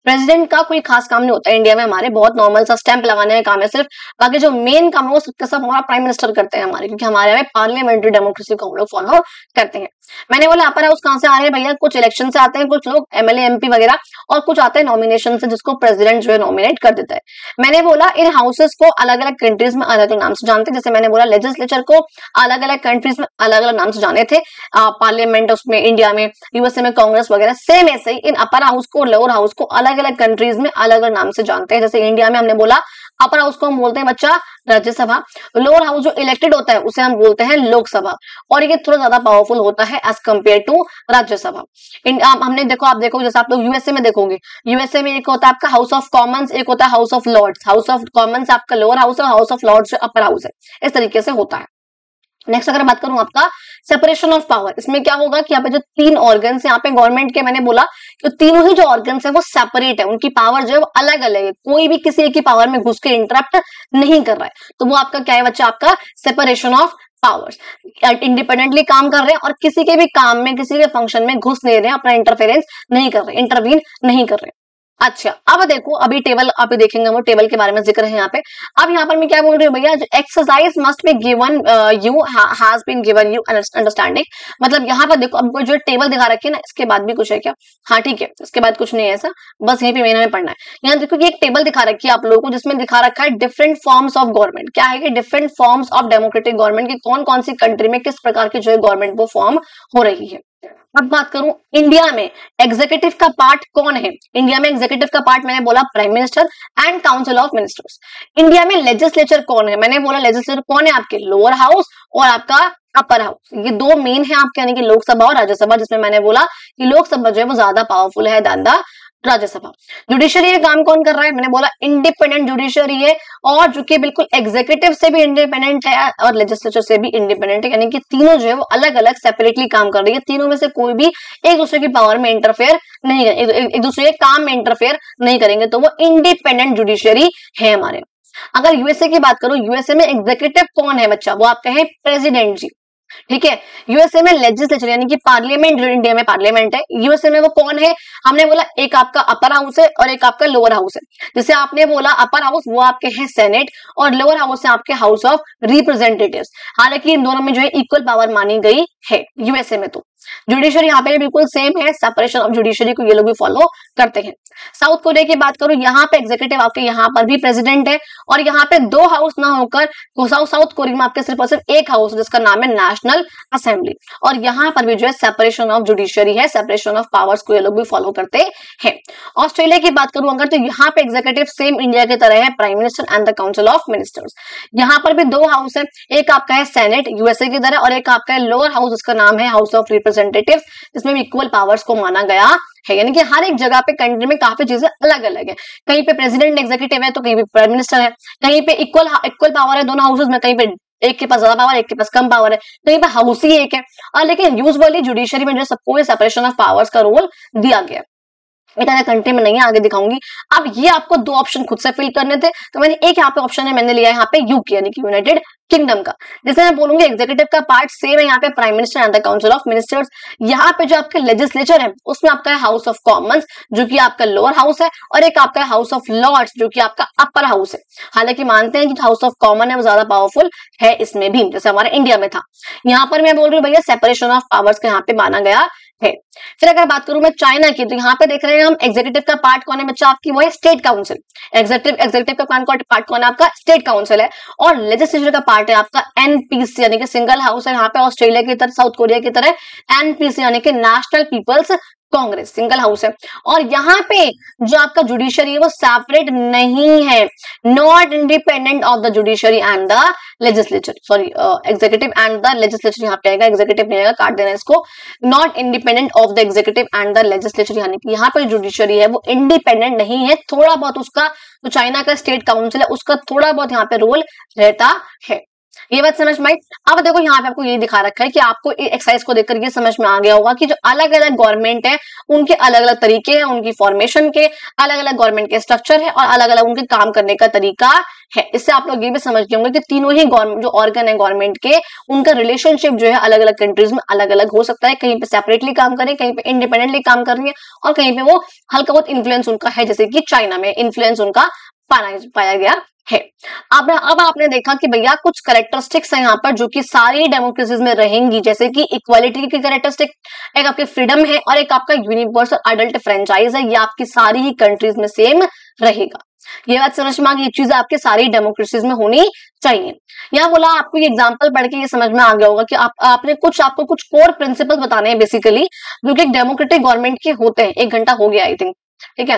प्रेसिडेंट का कोई खास काम नहीं होता है इंडिया में, हमारे बहुत नॉर्मल सा स्टैंप लगाने का काम है सिर्फ, बाकी जो मेन काम है वो सब हमारा प्राइम मिनिस्टर करते हैं हमारे, क्योंकि हमारे में पार्लियामेंट्री डेमोक्रेसी को हम लोग फॉलो करते हैं। मैंने बोला अपर हाउस कहां से आ रहे हैं भैया, कुछ इलेक्शन से आते हैं कुछ लोग, एमएलए एमपी वगैरह, और कुछ आते हैं नॉमिनेशन से, जिसको प्रेसिडेंट जो है नॉमिनेट कर देता है। मैंने बोला इन हाउसेस को अलग अलग कंट्रीज में अलग अलग नाम से जानते हैं, जैसे मैंने बोला लेजिस्लेचर को अलग अलग कंट्रीज में अलग अलग नाम से जाने थे, पार्लियामेंट उसमें इंडिया में, यूएसए में कांग्रेस वगैरह, सेम ऐसे ही इन अपर हाउस को लोअर हाउस को अलग अलग कंट्रीज में अलग अलग नाम से जानते हैं। जैसे इंडिया में हमने बोला अपर हाउस को हम बोलते हैं बच्चा राज्यसभा, लोअर हाउस जो इलेक्टेड होता है उसे हम बोलते हैं लोकसभा, और ये थोड़ा ज्यादा पावरफुल होता है एज कंपेयर टू राज्यसभा। हमने देखो, आप देखो जैसे आप लोग यूएसए में देखोगे, यूएसए में एक होता है आपका हाउस ऑफ कॉमन्स, एक होता है House of Lords. House of Commons आपका लोअर हाउस है, House of Lords upper house है, इस तरीके से होता है। नेक्स्ट अगर बात करूं आपका सेपरेशन ऑफ पावर, इसमें क्या होगा कि यहाँ पे जो 3 ऑर्गन्स यहाँ पे गवर्नमेंट के, मैंने बोला कि तीनों ही जो ऑर्गन्स है वो सेपरेट है, उनकी पावर जो है वो अलग अलग है, कोई भी किसी एक की पावर में घुस के इंटरप्ट नहीं कर रहा है, तो वो आपका क्या है बच्चा, आपका सेपरेशन ऑफ पावर्स। इंडिपेंडेंटली काम कर रहे हैं और किसी के भी काम में, किसी के फंक्शन में घुस नहीं रहे हैं, अपना इंटरफेरेंस नहीं कर रहे, इंटरवीन नहीं कर रहे। अच्छा अब देखो, अभी टेबल आप देखेंगे, वो टेबल के बारे में जिक्र है यहाँ पे। अब यहाँ पर मैं क्या बोल रही हूँ भैया, exercise must be given you, has been given you understanding, मतलब यहाँ पर देखो, अब जो टेबल दिखा रखी है ना, इसके बाद भी कुछ है क्या, हाँ ठीक है, इसके बाद कुछ नहीं है ऐसा, बस यहीं पे मैंने पढ़ना है। यहाँ देखो ये एक टेबल दिखा रखी है आप लोगों को, जिसमें दिखा रखा है डिफरेंट फॉर्म्स ऑफ गवर्नमेंट। क्या है कि different forms of democratic government की कौन कौन सी कंट्री में किस प्रकार की जो है गवर्नमेंट वो फॉर्म हो रही है। अब बात करूं इंडिया में एग्जीक्यूटिव का पार्ट कौन है, इंडिया में एग्जीक्यूटिव का पार्ट मैंने बोला prime minister and council of ministers. India में लेजिस्लेचर कौन है, मैंने बोला लेजिस्लेचर कौन है, आपके लोअर हाउस और आपका अपर हाउस, ये 2 मेन है आपके, यानी कि लोकसभा और राज्यसभा, जिसमें मैंने बोला कि लोकसभा जो है वो ज्यादा पावरफुल है देन द राज्यसभा। जुडिशरी का काम कौन कर रहा है? मैंने बोला इंडिपेंडेंट जुडिशरी है, और जो कि बिल्कुल एग्जीक्यूटिव से भी इंडिपेंडेंट है और लेजिस्लेचर से भी इंडिपेंडेंट है, यानी कि तीनों जो है वो अलग अलग सेपरेटली काम कर रही है। तीनों में से कोई भी एक दूसरे की पावर में इंटरफेयर नहीं, एक दूसरे के काम में इंटरफेयर नहीं करेंगे, तो वो इंडिपेंडेंट जुडिशरी है हमारे। अगर यूएसए की बात करूं, यूएसए में एग्जीक्यूटिव कौन है बच्चा? वो आपका है प्रेसिडेंट जी, ठीक है। यूएसए में लेजिस्लेचर यानी कि पार्लियामेंट, जो इंडिया में पार्लियामेंट है, यूएसए में वो कौन है? हमने बोला एक आपका अपर हाउस है और एक आपका लोअर हाउस है। जैसे आपने बोला अपर हाउस वो आपके हैं सेनेट, और लोअर हाउस है आपके हाउस ऑफ रिप्रेजेंटेटिव्स। हालांकि इन दोनों में जो है इक्वल पावर मानी गई है यूएसए में। तो जुडिशरी यहाँ पे बिल्कुल सेम है, सेपरेशन ऑफ जुडिशरी को ये लोग भी फॉलो करते हैं। साउथ कोरिया की बात करूं, यहाँ पे एग्जीक्यूटिव आपके यहाँ पर भी प्रेसिडेंट है, और यहाँ पे दो हाउस ना होकर साउथ कोरिया में आपके सिर्फ और सिर्फ एक हाउस जिसका नाम है नेशनल असेंबली, और यहाँ पर भी जो है सेपरेशन ऑफ जुडिशरी है, सेपरेशन ऑफ पावर्स को ये लोग भी फॉलो करते हैं। ऑस्ट्रेलिया की बात करूं अगर, तो यहाँ पे एग्जीक्यूटिव सेम इंडिया की तरह है, prime minister and the council of ministers. यहाँ पर भी दो हाउस है, एक आपका है सेनेट यूएसए की तरह, और एक आपका है लोअर हाउस जिसका नाम है हाउस ऑफ रिप्रेजेंटेटिव्स, जिसमें इक्वल पावर्स को माना गया है। यानी कि हर एक जगह पे कंट्री में काफी चीजें अलग अलग है, कहीं पे प्रेसिडेंट एग्जीक्यूटिव है तो कहीं पे प्राइम मिनिस्टर है, कहीं पे इक्वल पावर है दोनों हाउसेस में, कहीं पे एक के पास ज्यादा पावर, एक के पास कम पावर है, कहीं पे हाउस ही एक है। और लेकिन यूजुअली जुडिशरी में जो सबको सेपरेशन ऑफ पावर्स का रोल दिया गया। इतना कंट्री में नहीं है, आगे दिखाऊंगी। अब ये आपको दो ऑप्शन खुद से फिल करने थे, तो मैंने एक यहाँ पे ऑप्शन है, मैंने लिया यहाँ पे यूके यानी कि यूनाइटेड किंगडम का। जैसे मैं बोलूंगी एग्जीक्यूटिव का पार्ट सेम है यहाँ पे prime minister and the council of ministers. यहाँ पे जो आपके लेजिस्लेचर है उसमें आपका है हाउस ऑफ कॉमन्स जो कि आपका लोअर हाउस है, और एक आपका हाउस ऑफ लॉर्ड्स जो कि आपका अपर हाउस है। हालांकि मानते हैं कि हाउस ऑफ कॉमन है वो ज्यादा पावरफुल है इसमें भी, जैसे हमारे इंडिया में था। यहाँ पर मैं बोल रही हूँ भैया सेपरेशन ऑफ पावर्स का यहाँ पे माना गया है। फिर अगर बात करूं मैं चाइना की, तो यहाँ पे देख रहे हैं हम एग्जीक्यूटिव का पार्ट कौन है बच्चा आपकी? वो है स्टेट काउंसिल। एग्जीक्यूटिव का पार्ट कौन है आपका? स्टेट काउंसिल है। और लेजिस्लेचर का पार्ट है आपका एनपीसी यानी कि सिंगल हाउस है। यहाँ पे ऑस्ट्रेलिया की तरह, साउथ कोरिया की तरह एनपीसी यानी कि National People's Congress, single house है। और यहाँ पे जो आपका जुडिशरी है वो सेपरेट नहीं है, not independent of the judiciary and the legislature, sorry executive and the legislature यहाँ पे आएगा, एग्जीक्यूटिव नहीं आएगा, काट देना इसको। Not independent of the executive and the legislature, यानी कि यहाँ पे जुडिशरी है वो इंडिपेंडेंट नहीं है, थोड़ा बहुत उसका जो चाइना का स्टेट काउंसिल है उसका थोड़ा बहुत यहाँ पे रोल रहता है। ये बात समझ में आई। अब देखो यहाँ पे आपको ये दिखा रखा है कि आपको एक्सरसाइज को देखकर ये समझ में आ गया होगा कि जो अलग अलग गवर्नमेंट है उनके अलग अलग तरीके हैं, उनकी फॉर्मेशन के अलग अलग गवर्नमेंट के स्ट्रक्चर है और अलग अलग उनके काम करने का तरीका है। इससे आप लोग ये भी समझ गए होंगे कि तीनों ही जो ऑर्गन है गवर्नमेंट के, उनका रिलेशनशिप जो है अलग अलग कंट्रीज में अलग अलग हो सकता है। कहीं पे सेपरेटली काम करें, कहीं पे इंडिपेंडेंटली काम कर रही है, और कहीं पे वो हल्का बहुत इन्फ्लुएंस उनका है, जैसे कि चाइना में इन्फ्लुएंस उनका पाया गया है। अब आपने देखा कि भैया कुछ कैरेक्टरिस्टिक्स है यहाँ पर जो कि सारी डेमोक्रेसीज में रहेंगी, जैसे कि इक्वालिटी की कैरेक्टरिस्टिक, एक आपके फ्रीडम है, और एक आपका यूनिवर्सल अडल्ट फ्रेंचाइज है। ये आपकी सारी ही कंट्रीज में सेम रहेगा। ये बात समझ में आ गई, ये चीज आपके सारी डेमोक्रेसीज में होनी चाहिए। यहाँ बोला आपको ये एग्जांपल पढ़ के ये समझ में आ गया होगा कि आपको कुछ कोर प्रिंसिपल बताने हैं बेसिकली, जो कि एक डेमोक्रेटिक गवर्नमेंट के होते हैं। 1 घंटा हो गया आई थिंक, ठीक है।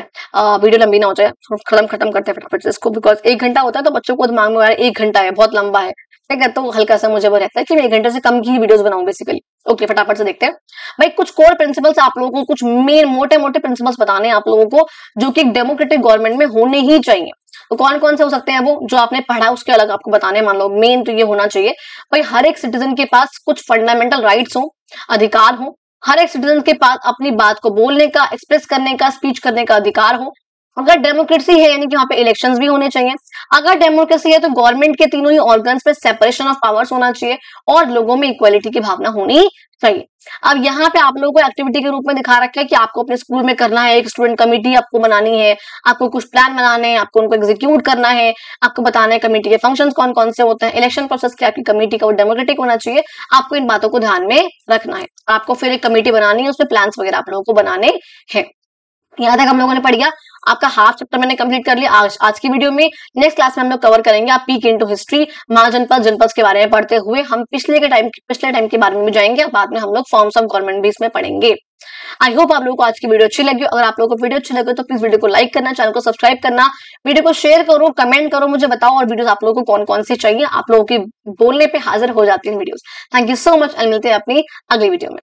वीडियो लंबी ना हो जाए, खत्म करते हैं फटाफट से इसको, बिकॉज 1 घंटा होता है तो बच्चों को दिमाग में आ रहा है 1 घंटा है बहुत लंबा है, ठीक है। तो हल्का सा मुझे वो रहता है कि मैं 1 घंटे से कम की ही वीडियोस बनाऊं बेसिकली। ओके, फटाफट से देखते हैं भाई। कुछ कोर प्रिंसिपल्स आप लोगों को, कुछ मेन मोटे प्रिंसिपल्स बताने हैं आप लोगों को जो कि एक डेमोक्रेटिक गवर्नमेंट में होने ही चाहिए। तो कौन कौन से हो सकते हैं वो जो आपने पढ़ा उसके अलग आपको बताने। मान लो मेन तो ये होना चाहिए भाई, हर एक सिटीजन के पास कुछ फंडामेंटल राइट्स हो, अधिकार हो। हर एक सिटीजन के पास अपनी बात को बोलने का, एक्सप्रेस करने का, स्पीच करने का अधिकार हो। अगर डेमोक्रेसी है यानी कि वहां पे इलेक्शंस भी होने चाहिए। अगर डेमोक्रेसी है तो गवर्नमेंट के तीनों ही ऑर्गन्स पे सेपरेशन ऑफ पावर्स होना चाहिए और लोगों में इक्वालिटी की भावना होनी चाहिए। अब यहाँ पे आप लोगों को एक्टिविटी के रूप में दिखा रखा है कि आपको अपने स्कूल में करना है, एक स्टूडेंट कमेटी आपको बनानी है, आपको कुछ प्लान बनाने हैं, आपको उनको एग्जीक्यूट करना है, आपको बताना है कमेटी के फंक्शंस कौन कौन से होते हैं, इलेक्शन प्रोसेस की आपकी कमेटी का वो डेमोक्रेटिक होना चाहिए। आपको इन बातों को ध्यान में रखना है। आपको फिर एक कमेटी बनानी है, उसमें प्लान्स वगैरह आप लोगों को बनाने हैं। यहाँ तक हम लोगों ने पढ़ गया, आपका हाफ चैप्टर मैंने कंप्लीट कर लिया आज की वीडियो में। नेक्स्ट क्लास में हम लोग कवर करेंगे आप पीक इनटू हिस्ट्री, महाजनपद के बारे में पढ़ते हुए हम पिछले टाइम के बारे में भी जाएंगे, और बाद में हम लोग फॉर्म्स ऑफ गवर्नमेंट भी इसमें पढ़ेंगे। आई होप आप लोगों को आज की वीडियो अच्छी लगी। अगर आप लोगों को वीडियो अच्छी लगे तो प्लीज वीडियो को लाइक करना, चैनल को सब्सक्राइब करना, वीडियो को शेयर करो, कमेंट करो, मुझे बताओ और वीडियोस आप लोगों को कौन कौन सी चाहिए। आप लोगों की बोलने पे हाजिर हो जाती है videos. Thank you so much, मिलते हैं अपनी अगली वीडियो में।